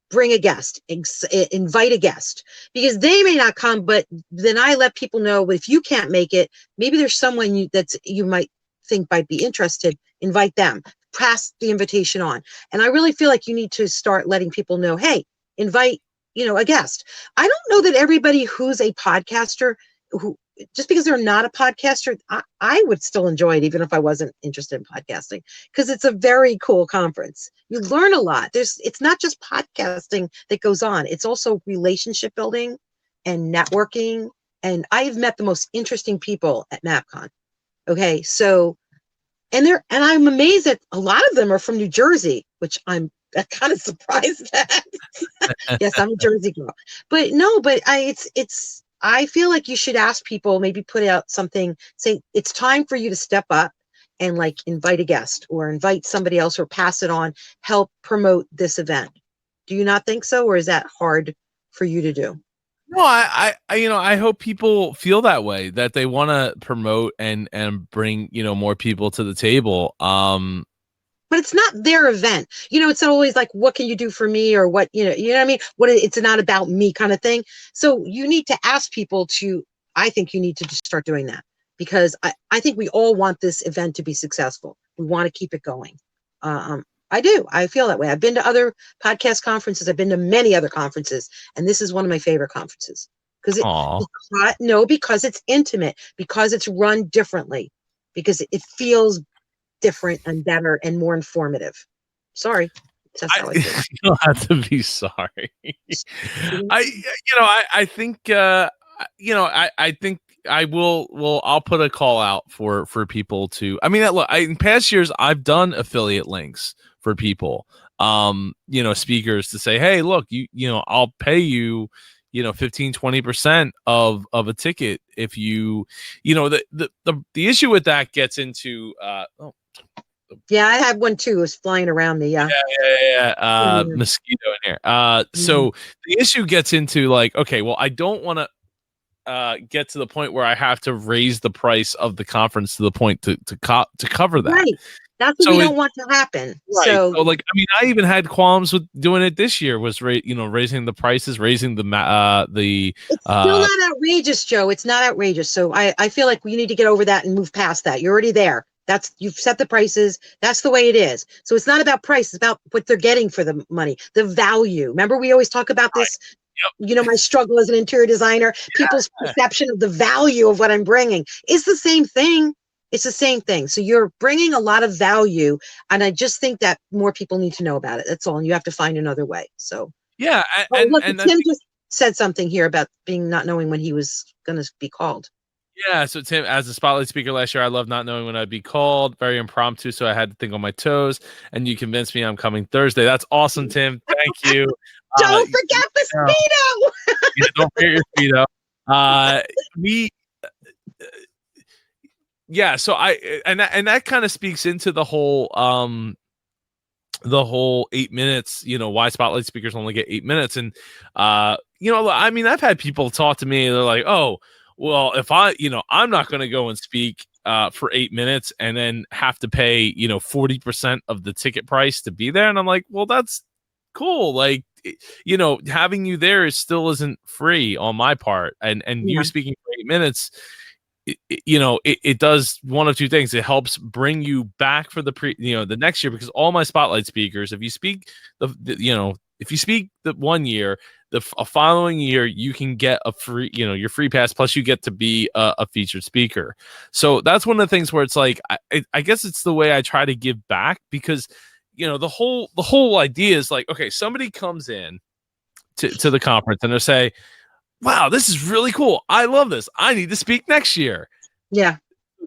Bring a guest, invite a guest, because they may not come, but then I let people know, if you can't make it, maybe there's someone you might think might be interested. Invite them, pass the invitation on. And I really feel like you need to start letting people know, hey, invite a guest. I don't know that everybody who's a podcaster, who just because they're not a podcaster, I would still enjoy it even if I wasn't interested in podcasting, because it's a very cool conference. You learn a lot. It's not just podcasting that goes on. It's also relationship building and networking. And I've met the most interesting people at MAPCON. Okay. So, and I'm amazed that a lot of them are from New Jersey, which I'm kind of surprised at. Yes, I'm a Jersey girl, but I feel like you should ask people, maybe put out something, say it's time for you to step up and invite a guest or invite somebody else, or pass it on, help promote this event. Do you not think so? Or is that hard for you to do? No, I hope people feel that way, that they want to promote and bring, more people to the table. But it's not their event. It's not always what can you do for me, or what, you know what I mean? It's not about me kind of thing. So you need to ask people I think you need to just start doing that, because I think we all want this event to be successful. We want to keep it going. I do. I feel that way. I've been to other podcast conferences. I've been to many other conferences, and this is one of my favorite conferences because because it's intimate, because it's run differently. because it feels different and better and more informative. Sorry. That's how I feel. You don't have to be sorry. I think I think I will I'll put a call out for people to. I mean, look, in past years I've done affiliate links for people, speakers, to say, hey, look, I'll pay you, 15-20% of a ticket if you, the issue with that gets into yeah, I have one too. It was flying around me. Yeah. Mosquito in here. So the issue gets into like, okay, well, I don't want to get to the point where I have to raise the price of the conference to the point to cover that. Right. That's what we don't want to happen. Right. So like, I mean, I even had qualms with doing it this year. Was raising the prices, raising the. It's still not outrageous, Joe. It's not outrageous. So I feel like we need to get over that and move past that. You're already there. You've set the prices. That's the way it is. So it's not about price. It's about what they're getting for the money, the value. Remember, we always talk about this. Yep. My struggle as an interior designer, people's perception of the value of what I'm bringing is the same thing. It's the same thing. So you're bringing a lot of value, and I just think that more people need to know about it. That's all. And you have to find another way. So yeah. Look, Tim just said something here about not knowing when he was going to be called. Yeah, so Tim, as a spotlight speaker last year, I love not knowing when I'd be called. Very impromptu, so I had to think on my toes. And you convinced me I'm coming Thursday. That's awesome, Tim. Thank you. Don't forget the Speedo. Don't forget your Speedo. So that kind of speaks into the whole 8 minutes. Why spotlight speakers only get 8 minutes, and I mean, I've had people talk to me. They're like, oh, well, if I'm not going to go and speak for 8 minutes and then have to pay, 40% of the ticket price to be there. And I'm like, well, that's cool. Like, having you there still isn't free on my part. And you speaking for 8 minutes, it does one of two things. It helps bring you back for the next year, because all my spotlight speakers, if you speak if you speak the 1 year, the following year you can get a free, your free pass, plus you get to be a featured speaker. So that's one of the things where it's like, I guess it's the way I try to give back, because the whole idea is like, okay, somebody comes in to the conference and they say, wow, this is really cool. I love this. I need to speak next year. Yeah.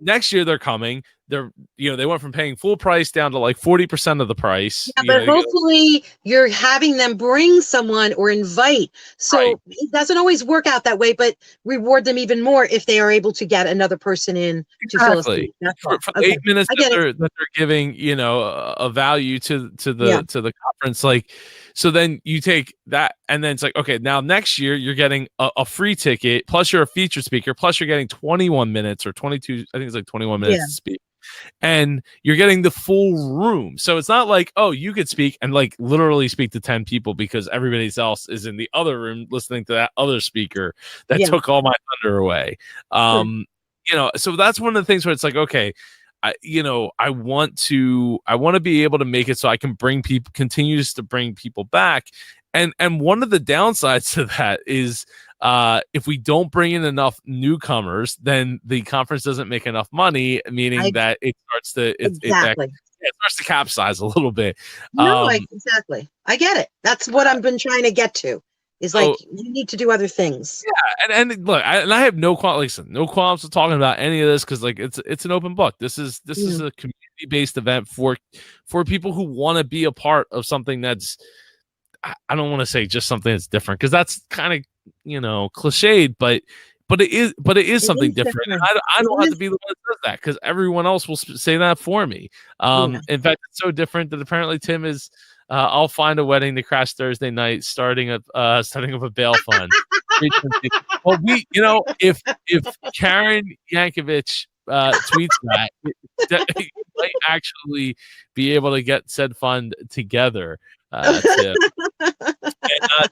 Next year they're coming. They're, they went from paying full price down to like 40% of the price. Yeah, but hopefully you're having them bring someone or invite. So it doesn't always work out that way, but reward them even more if they are able to get another person in to fill a seat. For the 8 minutes that they're giving, a value to the conference. Like, so then you take that, and then it's like, okay, now next year you're getting a free ticket, plus you're a featured speaker, plus you're getting 21 minutes or 22, I think it's like 21 minutes to speak. And you're getting the full room. So it's not like, oh, you could speak and like literally speak to 10 people because everybody else is in the other room listening to that other speaker that took all my thunder away. So that's one of the things where it's like, okay, I want to be able to make it so I can continues to bring people back. And one of the downsides to that is, if we don't bring in enough newcomers, then the conference doesn't make enough money, meaning that it starts to it starts to capsize a little bit. Exactly. I get it. That's what I've been trying to get to. Is like, you need to do other things. Yeah, and look, I have no qualms with talking about any of this, because like it's an open book. This is a community based event for people who want to be a part of something that's, I don't want to say just something that's different, because that's kind of cliched, but it is something different. And I don't have to be the one that does that, because everyone else will say that for me. In fact, it's so different that apparently Tim is. I'll find a wedding to crash Thursday night, starting up a bail fund. Well, if Karen Yankovic tweets that, you might actually be able to get said fund together.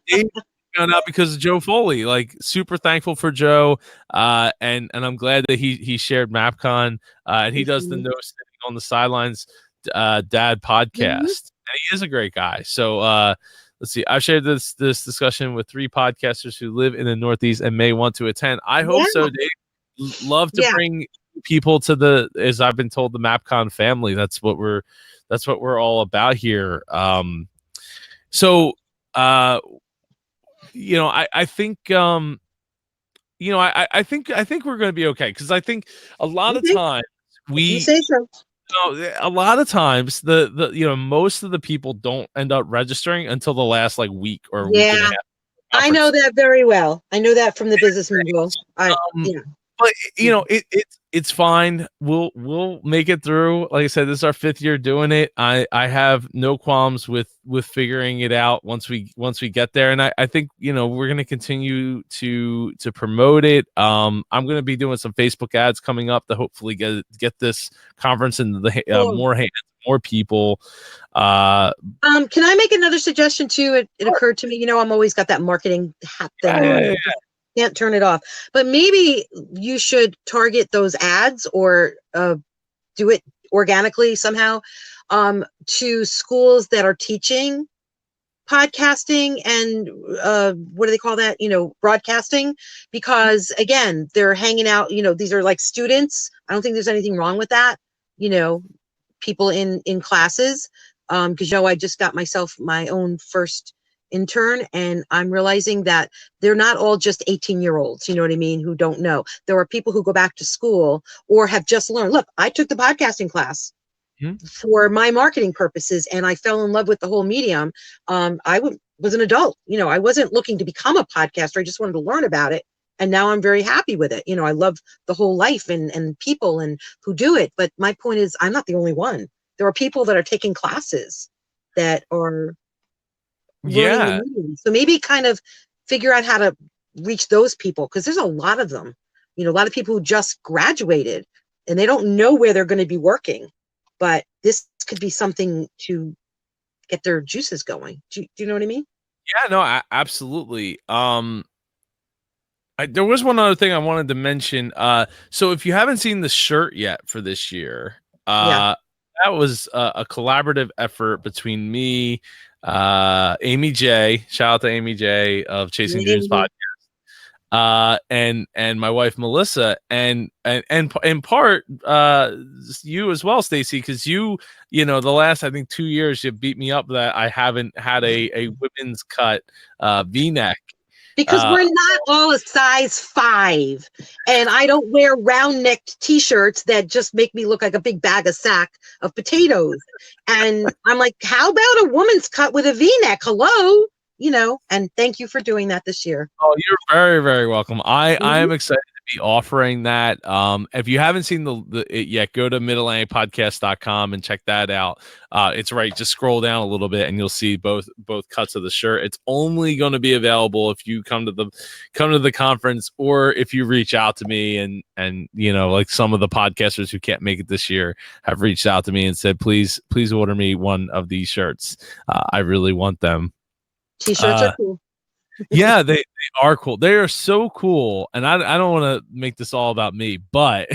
Dave found out because of Joe Foley. Like, super thankful for Joe, and I'm glad that he shared MAPCON, and he does the No Sitting on the Sidelines Dad podcast. And he is a great guy. So let's see. I've shared this discussion with 3 podcasters who live in the Northeast and may want to attend. I hope so, Dave. Love to bring people to the, as I've been told, the MAPCON family. That's what we're all about here. So I think I think we're going to be okay, because I think a lot of times if you say so. a lot of times the most of the people don't end up registering until the last like week or week and a half. I know that very well. I know that from the business manual. Yeah. But it's fine. We'll make it through. Like I said, this is our 5th year doing it. I have no qualms with figuring it out once we get there. And I think we're gonna continue to promote it. I'm gonna be doing some Facebook ads coming up to hopefully get this conference into the more hands, more people. Can I make another suggestion too? It occurred to me. I'm always got that marketing hat thing. Can't turn it off, but maybe you should target those ads or do it organically somehow to schools that are teaching podcasting and what do they call that, broadcasting, because again, they're hanging out, these are like students. I don't think there's anything wrong with that, people in classes, because I just got myself my own first intern, and I'm realizing that they're not all just 18-year-olds, you know what I mean, who don't know. There are people who go back to school or have just learned. Look, I took the podcasting class for my marketing purposes, and I fell in love with the whole medium. I was an adult, I wasn't looking to become a podcaster. I just wanted to learn about it, and now I'm very happy with it. I love the whole life and people and who do it. But my point is, I'm not the only one. There are people that are taking classes that are learning the medium. So maybe kind of figure out how to reach those people, because there's a lot of them, a lot of people who just graduated and they don't know where they're going to be working, but this could be something to get their juices going. Do you know what I mean? Yeah, no, absolutely. There was one other thing I wanted to mention. So if you haven't seen the shirt yet for this year, that was a collaborative effort between me, Amy J, shout out to Amy J of Chasing Dreams podcast, and my wife Melissa, and in part you as well, Staci, because the last, I think, 2 years you beat me up that I haven't had a women's cut V-neck. Because we're not all a size 5, and I don't wear round-necked T-shirts that just make me look like a big bag of sack of potatoes. And I'm like, how about a woman's cut with a V-neck? Hello, and thank you for doing that this year. Oh, you're very, very welcome. I am excited to be offering that. If you haven't seen it yet, go to midatlanticpodcast.com and check that out. It's right. Just scroll down a little bit and you'll see both cuts of the shirt. It's only going to be available if you come to the conference, or if you reach out to me and like some of the podcasters who can't make it this year have reached out to me and said, please order me one of these shirts. I really want them. T-shirts are cool. Yeah, they are cool. They are so cool. And I don't want to make this all about me, but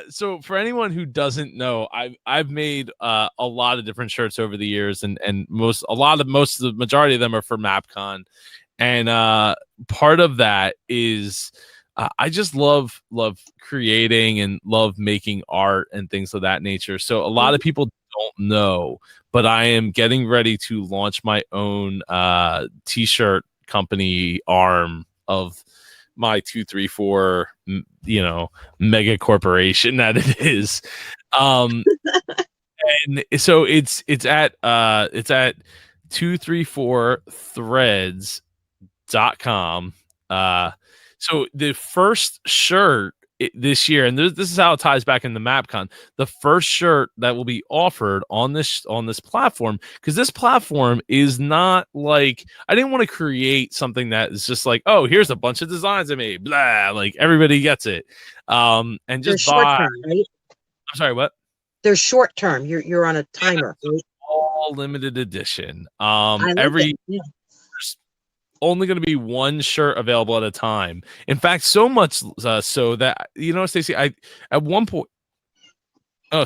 so for anyone who doesn't know, I've made a lot of different shirts over the years, and most of the majority of them are for MAPCON. And part of that is I just love creating and love making art and things of that nature. So a lot of people don't know, but I am getting ready to launch my own t-shirt company arm of my 234 mega corporation that it is. And so it's at 234threads.com. So the first shirt this year, and this is how it ties back into MAPCON, the first shirt that will be offered on this platform, because this platform is not like, I didn't want to create something that is just like, oh, here's a bunch of designs I made, blah, like everybody gets it, and just buy. Term, right? I'm sorry, what? They're short term. You're on a timer. Right? All limited edition. There's only going to be one shirt available at a time. In fact, so much so that, Staci, at one point I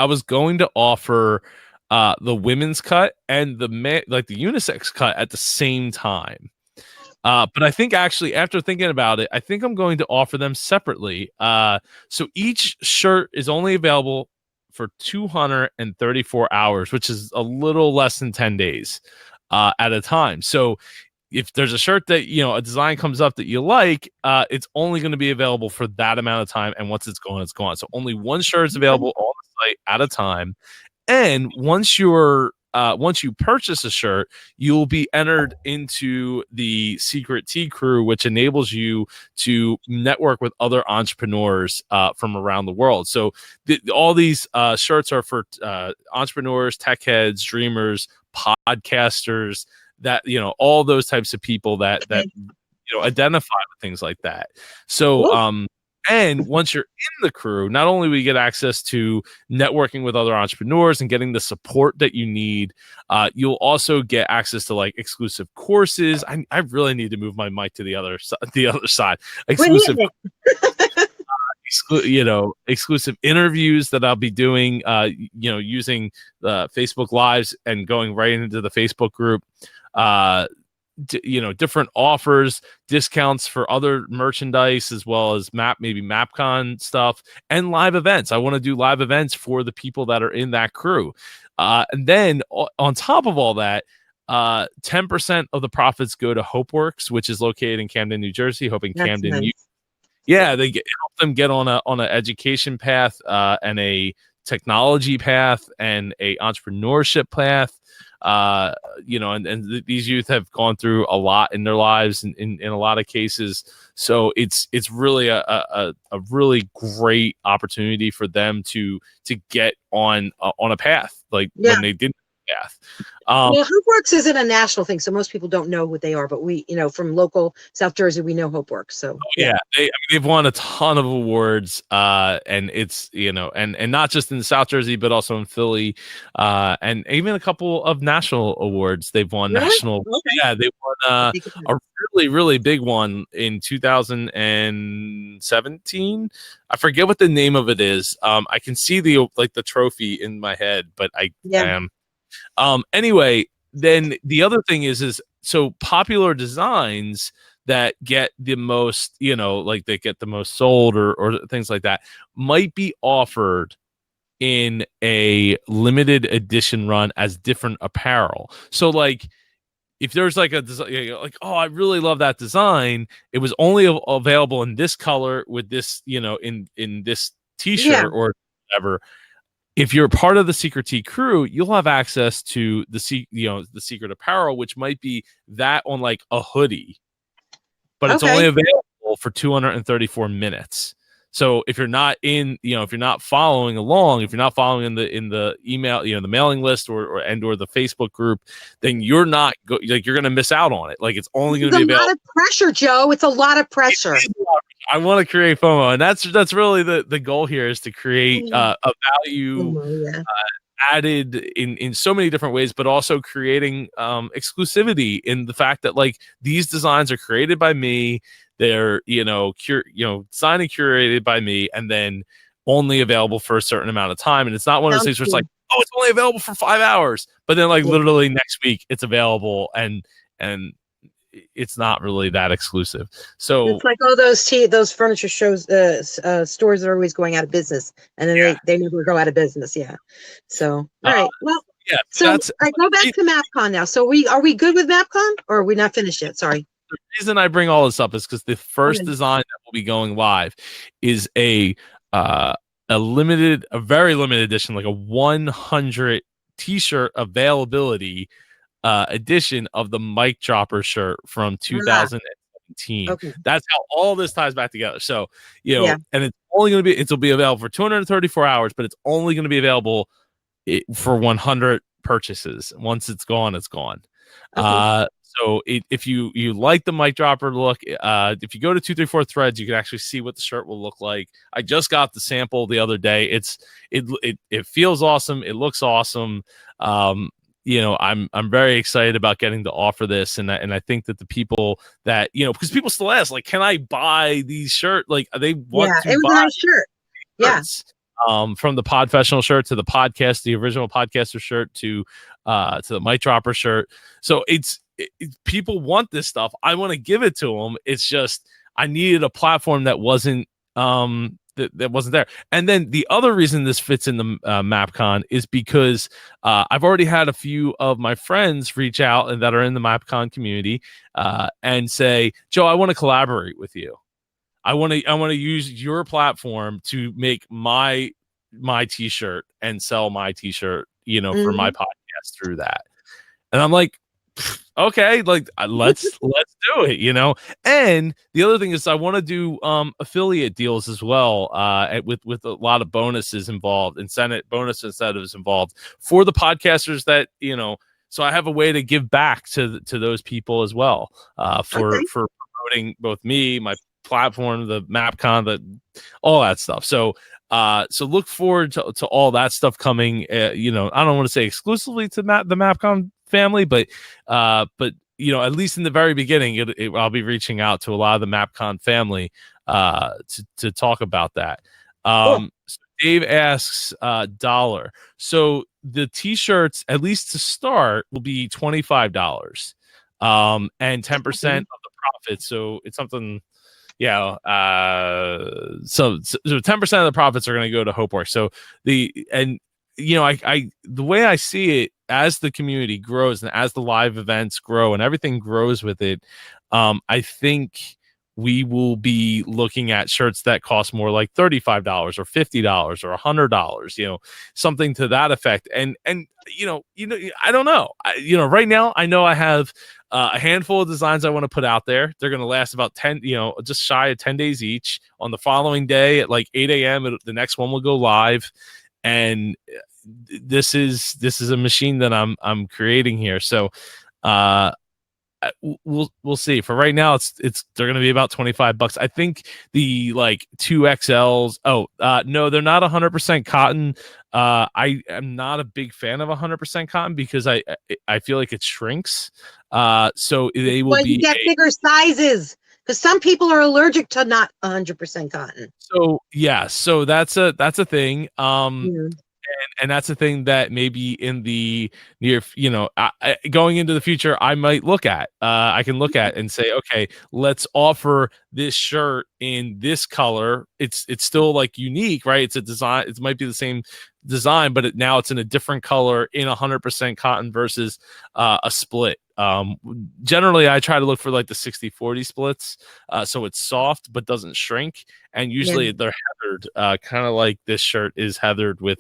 was going to offer the women's cut and the unisex cut at the same time. But I think actually, after thinking about it, I think I'm going to offer them separately. So each shirt is only available for 234 hours, which is a little less than 10 days at a time. So if there's a shirt that, a design comes up that you like, it's only going to be available for that amount of time. And once it's gone, it's gone. So only one shirt is available on the site at a time. And once you purchase a shirt, you'll be entered into the Secret Tea Crew, which enables you to network with other entrepreneurs from around the world. So all these shirts are for entrepreneurs, tech heads, dreamers, podcasters, that all those types of people that identify with things like that. So and once you're in the crew, not only will you get access to networking with other entrepreneurs and getting the support that you need, you'll also get access to like exclusive courses. I really need to move my mic to the other side. Exclusive exclusive interviews that I'll be doing, using Facebook Lives and going right into the Facebook group. Different offers, discounts for other merchandise, as well as maybe MAPCON stuff, and live events. I want to do live events for the people that are in that crew. And then on top of all that, 10% of the profits go to HopeWorks, which is located in Camden, New Jersey. Hoping That's Camden, nice. they help them get on an education path, and a technology path, and a entrepreneurship path. And these youth have gone through a lot in their lives, in a lot of cases. So it's really a really great opportunity for them to get on a path, like when they didn't have a path. Well, HopeWorks isn't a national thing, so most people don't know what they are. But we, from local South Jersey, we know HopeWorks. So they've won a ton of awards, and it's and not just in South Jersey, but also in Philly, and even a couple of national awards. They've won national. Okay. Yeah, they won a really, really big one in 2017. I forget what the name of it is. I can see the trophy in my head, but I am. Anyway, then the other thing is so popular designs that get the most, they get the most sold or things like that might be offered in a limited edition run as different apparel. So like if there's like a design, oh, I really love that design. It was only available in this color with this, in this t-shirt or whatever. If you're part of the Secret Tea Crew, you'll have access to the secret apparel, which might be that on like a hoodie, but it's only available for 234 minutes. So if you're not if you're not following along, if you're not following in the email, the mailing list or the Facebook group, then you're not you're going to miss out on it. Like it's only going to be available. It's a lot of pressure, Joe. It's a lot of pressure. I want to create FOMO, and that's really the goal here, is to create a value added in so many different ways, but also creating exclusivity in the fact that like these designs are created by me. They're designed and curated by me, and then only available for a certain amount of time. And it's not one of those things where it's like, oh, it's only available for 5 hours, but then like literally next week it's available, and it's not really that exclusive. So it's like all those furniture stores that are always going out of business, and then they never go out of business. Yeah. So all right. Well, so I go back to MAPCON now. So are we good with MAPCON, or are we not finished yet? Sorry. The reason I bring all this up is because the first design that will be going live is a very limited edition, like a 100 t-shirt availability edition of the Mic Dropper shirt from 2017. That's how all this ties back together. So and it's only going to it'll be available for 234 hours, but it's only going to be available for 100 purchases. Once it's gone, it's gone. So if you like the Mic Dropper look, if you go to 234 Threads, you can actually see what the shirt will look like. I just got the sample the other day. It feels awesome. It looks awesome. I'm very excited about getting to offer this, and I think that the people that because people still ask, like, can I buy these shirts? Like, they want to it was buy a nice shirt. Shirts. From the Podfessional shirt to the podcast, the original podcaster shirt to the Mic Dropper shirt. So it's people want this stuff. I want to give it to them. It's just I needed a platform that wasn't that wasn't there. And then the other reason this fits in the MAPCON is because I've already had a few of my friends reach out and that are in the MAPCON community and say, Joe, I want to collaborate with you. I want to use your platform to make my t-shirt and sell my t-shirt, for my podcast through that. And I'm like, okay, like let's do it, And the other thing is I want to do affiliate deals as well, with a lot of bonuses involved, bonus incentives involved for the podcasters that, so I have a way to give back to those people as well, for promoting both me, my platform, the MAPCON, all that stuff. So look forward to all that stuff coming. I don't want to say exclusively to the MAPCON family, but at least in the very beginning, I'll be reaching out to a lot of the MAPCON family to talk about that. So Dave asks dollar. So the t-shirts, at least to start, will be $25, and 10% of the profits. So it's something. So 10% of the profits are going to go to HopeWorks. So the way I see it, as the community grows and as the live events grow and everything grows with it, I think we will be looking at shirts that cost more like $35 or $50 or $100, something to that effect. And I don't know. Right now I know I have a handful of designs I want to put out there. They're going to last about 10, just shy of 10 days each. On the following day at like 8 a.m., the next one will go live. And this is a machine that I'm creating here. So, we'll see. For right now, they're going to be about $25. I think the like 2XLs. No, they're not 100% cotton. I am not a big fan of 100% cotton because I feel like it shrinks. So they will be bigger sizes, because some people are allergic to not 100% cotton. So yeah, so that's a thing. And that's a thing that maybe in the near, going into the future, I might look at. I can look at and say, okay, let's offer this shirt in this color. It's still like unique, right? It's a design. It might be the same design, but now it's in a different color in 100% cotton versus a split. Generally I try to look for like the 60-40 splits, so it's soft but doesn't shrink, and usually they're heathered, kind of like this shirt is heathered with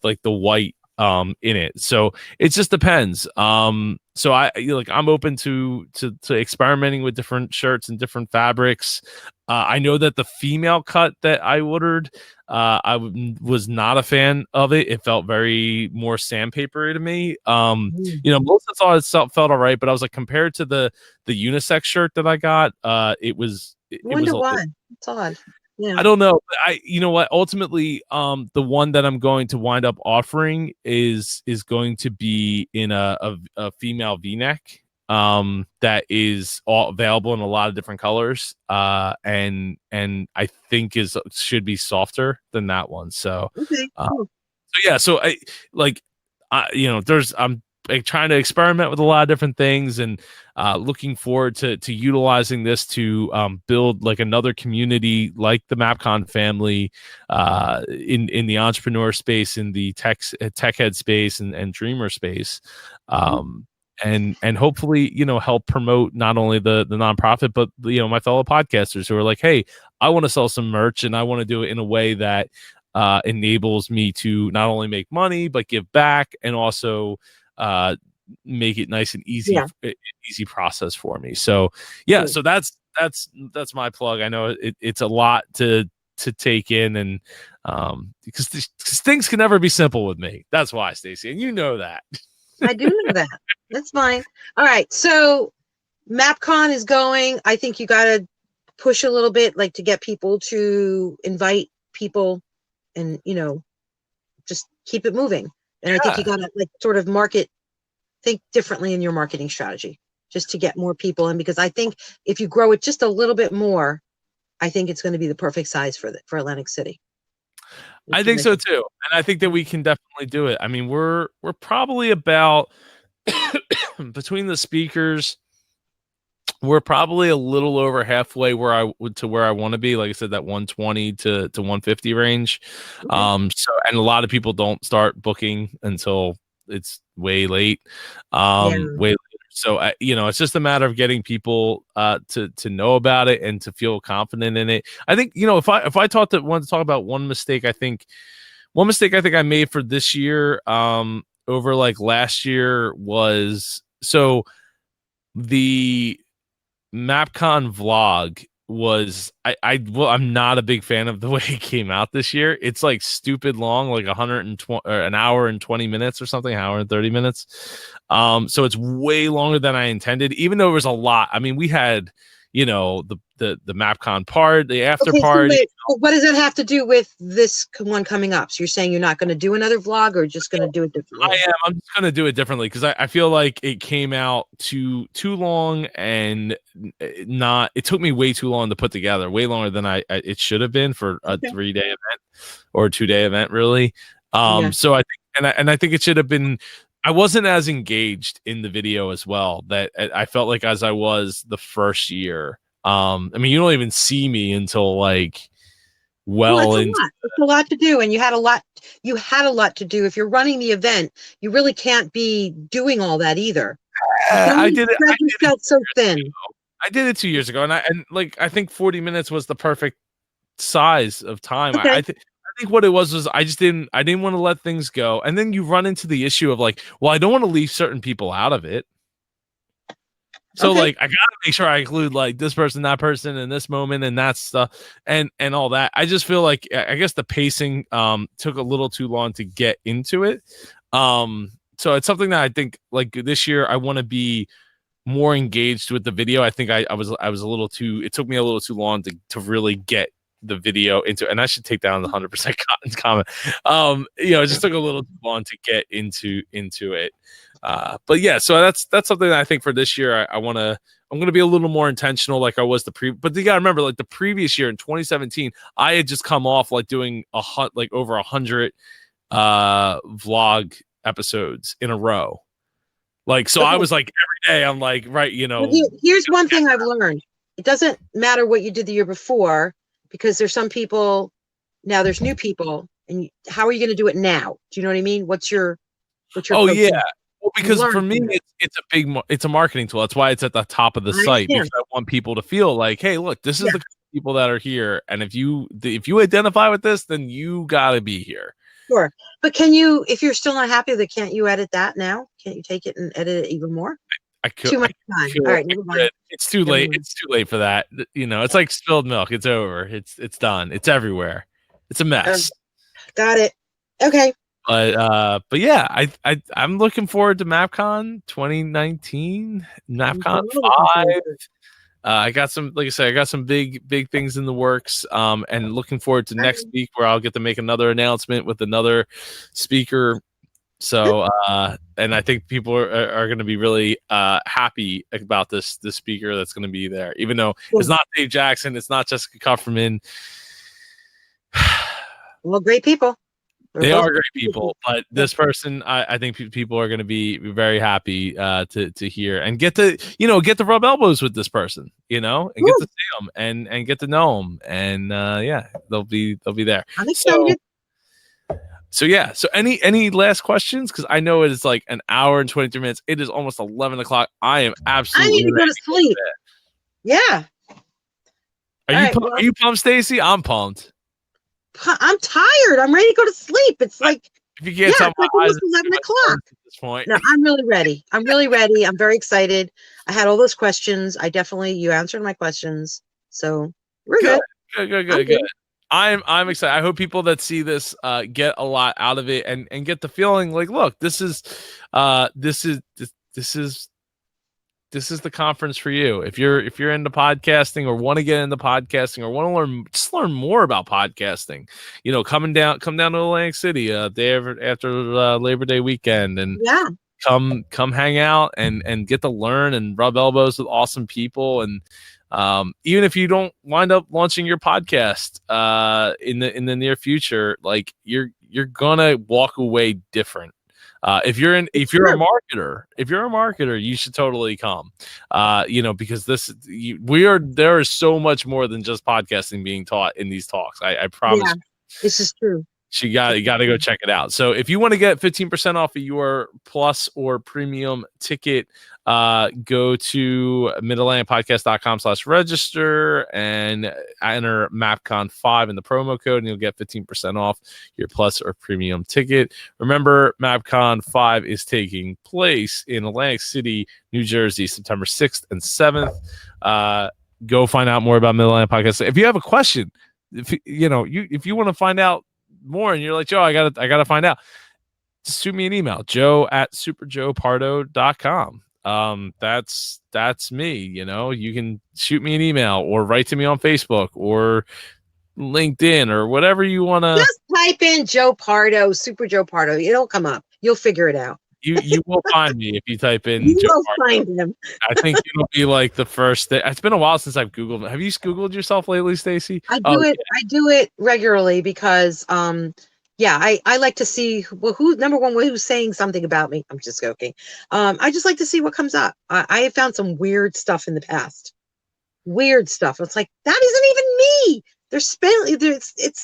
like the white in it. So it just depends. So I'm open to experimenting with different shirts and different fabrics. I know that the female cut that I ordered, was not a fan of it. It felt very more sandpapery to me. Most of it felt all right, but I was like, compared to the unisex shirt that I got, it was. Wonder why? It's odd. Yeah. I don't know. You know what? Ultimately, the one that I'm going to wind up offering is going to be in a female V-neck, that is all available in a lot of different colors, and I think should be softer than that one. So, okay, cool. I'm trying to experiment with a lot of different things, and looking forward to utilizing this to build like another community like the MAPCON family, in the entrepreneur space, in the tech head space, and dreamer space, and hopefully help promote not only the nonprofit, but my fellow podcasters who are like, hey, I want to sell some merch, and I want to do it in a way that enables me to not only make money but give back, and also make it nice and easy, easy process for me. So so that's my plug. I know it's a lot to take in, and because things can never be simple with me. That's why, Staci, and you know that. I do know that. That's fine. All right, so MAPCON is going. I think you got to push a little bit, like to get people to invite people, and just keep it moving. And I think you got to like sort of think differently in your marketing strategy, just to get more people in, because I think if you grow it just a little bit more, I think it's going to be the perfect size for Atlantic City. I think so too. And I think that we can definitely do it. I mean, we're probably about between the speakers, we're probably a little over halfway where I want to be. Like I said, that 120 to 150 range. Okay. So, and a lot of people don't start booking until it's way late. Yeah. Way later. So, it's just a matter of getting people to know about it and to feel confident in it. I think, if I want to talk about one mistake, I think I made for this year, over like last year was, so the MAPCON vlog was, I'm not a big fan of the way it came out this year. It's like stupid long, like 120 or an hour and 20 minutes or something, an hour and 30 minutes. So it's way longer than I intended, even though it was a lot. I mean, we had, the MAPCON part, the after Okay, so party. wait, what does that have to do with this one coming up? So you're saying you're not going to do another vlog, or just going to do it differently? I'm just gonna do it differently because I feel like it came out too long, and it took me way too long to put together, way longer than it should have been for a 3-day event or a 2-day event, really. Yeah. So I think, and I think it should have been. I wasn't as engaged in the video as well, that I felt like as I was the first year. I mean, you don't even see me until like Well, into. it's a lot to do, and you had a lot to do. If you're running the event, you really can't be doing all that either. I did it. Spread yourself so thin. I did it 2 years ago, and I think 40 minutes was the perfect size of time. Okay. I think what it was I didn't want to let things go, and then you run into the issue of like, well, I don't want to leave certain people out of it. So like, I gotta make sure I include like this person, that person, in this moment, and that stuff, and all that. I just feel like, I guess the pacing took a little too long to get into it. So it's something that I think like this year I want to be more engaged with the video. I think I was a little too. It took me a little too long to really get the video into, and I should take down the 100% comment. It just took a little too long to get into it. But yeah, so that's something that I think for this year I'm going to be a little more intentional, like I was but you got to remember, like the previous year in 2017, I had just come off like doing over 100 vlog episodes in a row. Like, so I was like every day I'm like, right, Here's one thing I've learned. It doesn't matter what you did the year before, because there's some people now, there's new people, and how are you going to do it now? Do you know what I mean? What's your oh yeah. Well, because for me, it's a marketing tool. That's why it's at the top of the site, because I want people to feel like, hey, look, this is the people that are here, and if you identify with this, then you got to be here. Sure, but can you, if you're still not happy, then can't you edit that now? Can't you take it and edit it even more? I could. Too much time. All right, never mind. It's too late. It's too late for that. It's like spilled milk. It's over. It's done. It's everywhere. It's a mess. Got it. Okay. But yeah, I'm looking forward to MAPCON 2019, MAPCON 5. I got some, like I said, I got some big things in the works. And looking forward to next week, where I'll get to make another announcement with another speaker. So, and I think people are going to be really happy about this speaker that's going to be there, even though it's not Dave Jackson, it's not Jessica Kupferman. Well, great people. They are great people, but this person, I think people are going to be very happy to hear and get to rub elbows with this person, and get to see them and get to know them, and yeah, they'll be there. I'm excited. So yeah. So any last questions? Because I know it is like an hour and 23 minutes. It is almost 11 o'clock. I am absolutely. I need to go to sleep. Yeah. Are you pumped, Staci? I'm pumped. I'm tired. I'm ready to go to sleep. It's like, if you can't tell, it's like almost 11 o'clock at this point. No, I'm really ready. I'm very excited. I had all those questions. You answered my questions. So we're good. Good. I'm excited. I hope people that see this get a lot out of it and get the feeling like, look, this is the conference for you. If you're into podcasting or want to get into podcasting or want to learn more about podcasting, come down to Atlantic City day after Labor Day weekend, and come hang out and get to learn and rub elbows with awesome people. And even if you don't wind up launching your podcast in the near future, like you're gonna walk away different. If you're a marketer, you should totally come. Because there is so much more than just podcasting being taught in these talks. I promise. Yeah, this is true. You got to go check it out. So if you want to get 15% off of your plus or premium ticket, go to midatlanticpodcast.com/register and enter MAPCON5 in the promo code, and you'll get 15% off your plus or premium ticket. Remember, MAPCON5 is taking place in Atlantic City, New Jersey, September 6th and 7th. Go find out more about Mid-Atlantic Podcast. If you have a question, if you want to find out more and you're like, Joe, I gotta find out, just shoot me an email, joe@superjoepardo.com. That's me. You can shoot me an email or write to me on Facebook or LinkedIn or whatever you want to. Just type in Joe Pardo, Super Joe Pardo. It'll come up. You'll figure it out. You will find me if you type in. You will find him. I think it'll be like the first day. It's been a while since I've Googled. Have you Googled yourself lately, Staci? I do it regularly because I like to see who's saying something about me. I'm just joking. I just like to see what comes up. I have found some weird stuff in the past. Weird stuff. It's like, that isn't even me. It's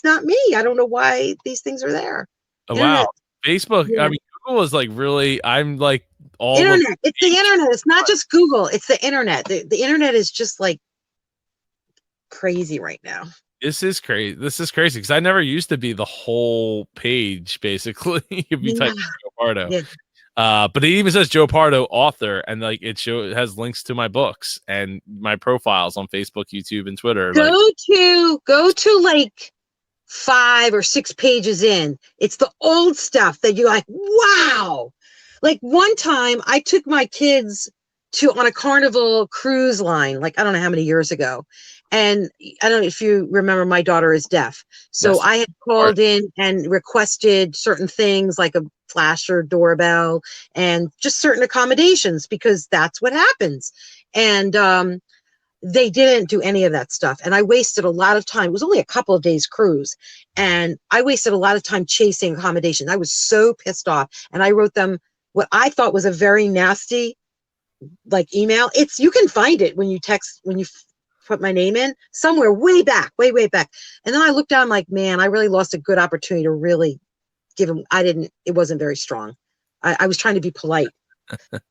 not me. I don't know why these things are there. Oh, wow. Facebook. Yeah. I mean, Google is like really, I'm like all internet. It's the internet. It's not just Google. It's the internet. The internet is just like crazy right now. This is crazy because I never used to be the whole page, basically. If you type in Joe Pardo. Yeah. But it even says Joe Pardo author, and like it has links to my books and my profiles on Facebook, YouTube, and Twitter. Go to like 5 or 6 pages in. It's the old stuff that you're like, wow. Like one time I took my kids on a Carnival cruise line, like I don't know how many years ago. And I don't know if you remember, my daughter is deaf. So yes. I had called in and requested certain things like a flasher doorbell and just certain accommodations because that's what happens. And they didn't do any of that stuff. And I wasted a lot of time. It was only a couple of days cruise. And I wasted a lot of time chasing accommodations. I was so pissed off. And I wrote them what I thought was a very nasty email. You can find it when you put my name in somewhere way back. And then I looked down, I'm like, man, I really lost a good opportunity to really give him. It wasn't very strong. I was trying to be polite.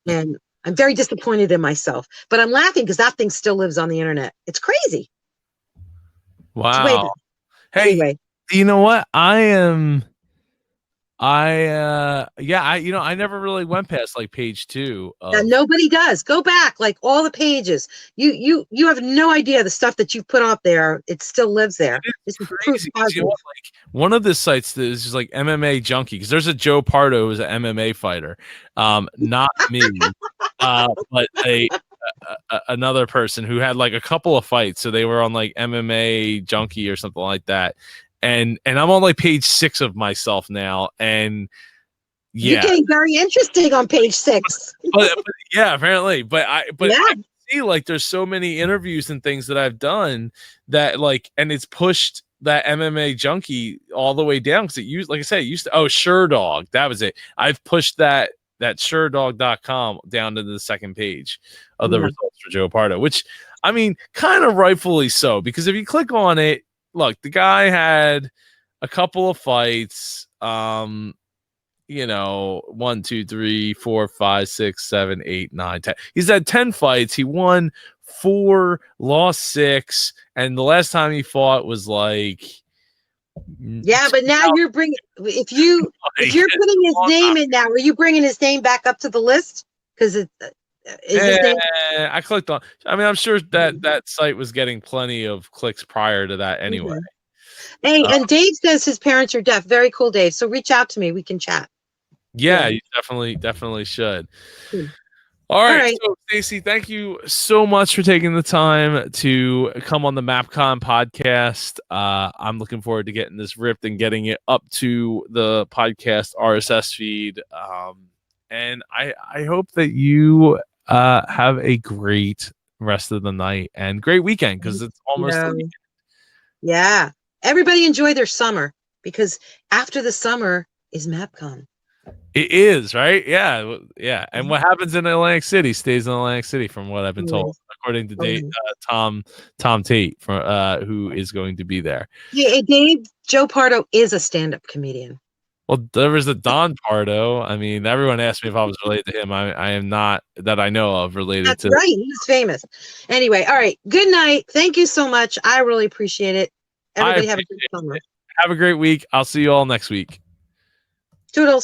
And I'm very disappointed in myself, but I'm laughing because that thing still lives on the internet. It's crazy. Wow. Hey, anyway. You know what? I never really went past like page 2. Nobody does. Go back, like all the pages. You have no idea the stuff that you put up there. It still lives there. It's crazy. One of the sites that is just like MMA Junkie, because there's a Joe Pardo who's an MMA fighter, not me, but another person who had like a couple of fights. So they were on like MMA Junkie or something like that. And I'm on like page 6 of myself now, and you're getting very interesting on page 6. but yeah, apparently. But I see like there's so many interviews and things that I've done that like, and it's pushed that MMA Junkie all the way down because it used to Sure Dog, that was it. I've pushed that suredog.com down to the second page of the results for Joe Pardo, which I mean, kind of rightfully so, because if you click on it. Look, the guy had a couple of fights, 1, 2, 3, 4, 5, 6, 7, 8, 9, 10. He's had 10 fights. He won 4, lost 6, and the last time he fought was like. Yeah, but now you're bringing. If you're putting his name in now, are you bringing his name back up to the list? Because I clicked on. I mean, I'm sure that site was getting plenty of clicks prior to that anyway. Hey, and Dave says his parents are deaf. Very cool, Dave. So reach out to me. We can chat. Yeah, you definitely should. All right. So, Staci, thank you so much for taking the time to come on the MAPCON podcast. I'm looking forward to getting this ripped and getting it up to the podcast RSS feed. And I hope that you have a great rest of the night and great weekend because it's almost the weekend. Yeah. Everybody enjoy their summer because after the summer is MAPCON. It is, right? Yeah, yeah. And what happens in Atlantic City stays in Atlantic City, from what I've been told, Always, according to always. Tom Tate, from who is going to be there. Yeah, Dave Joe Pardo is a stand-up comedian. Well, there was a Don Pardo. I mean, everyone asked me if I was related to him. I am not, that I know of, related That's to. right. He's famous. Anyway, all right. Good night. Thank you so much. I really appreciate it. I Everybody have a good appreciate summer. it. Have a great week. I'll see you all next week. Toodles.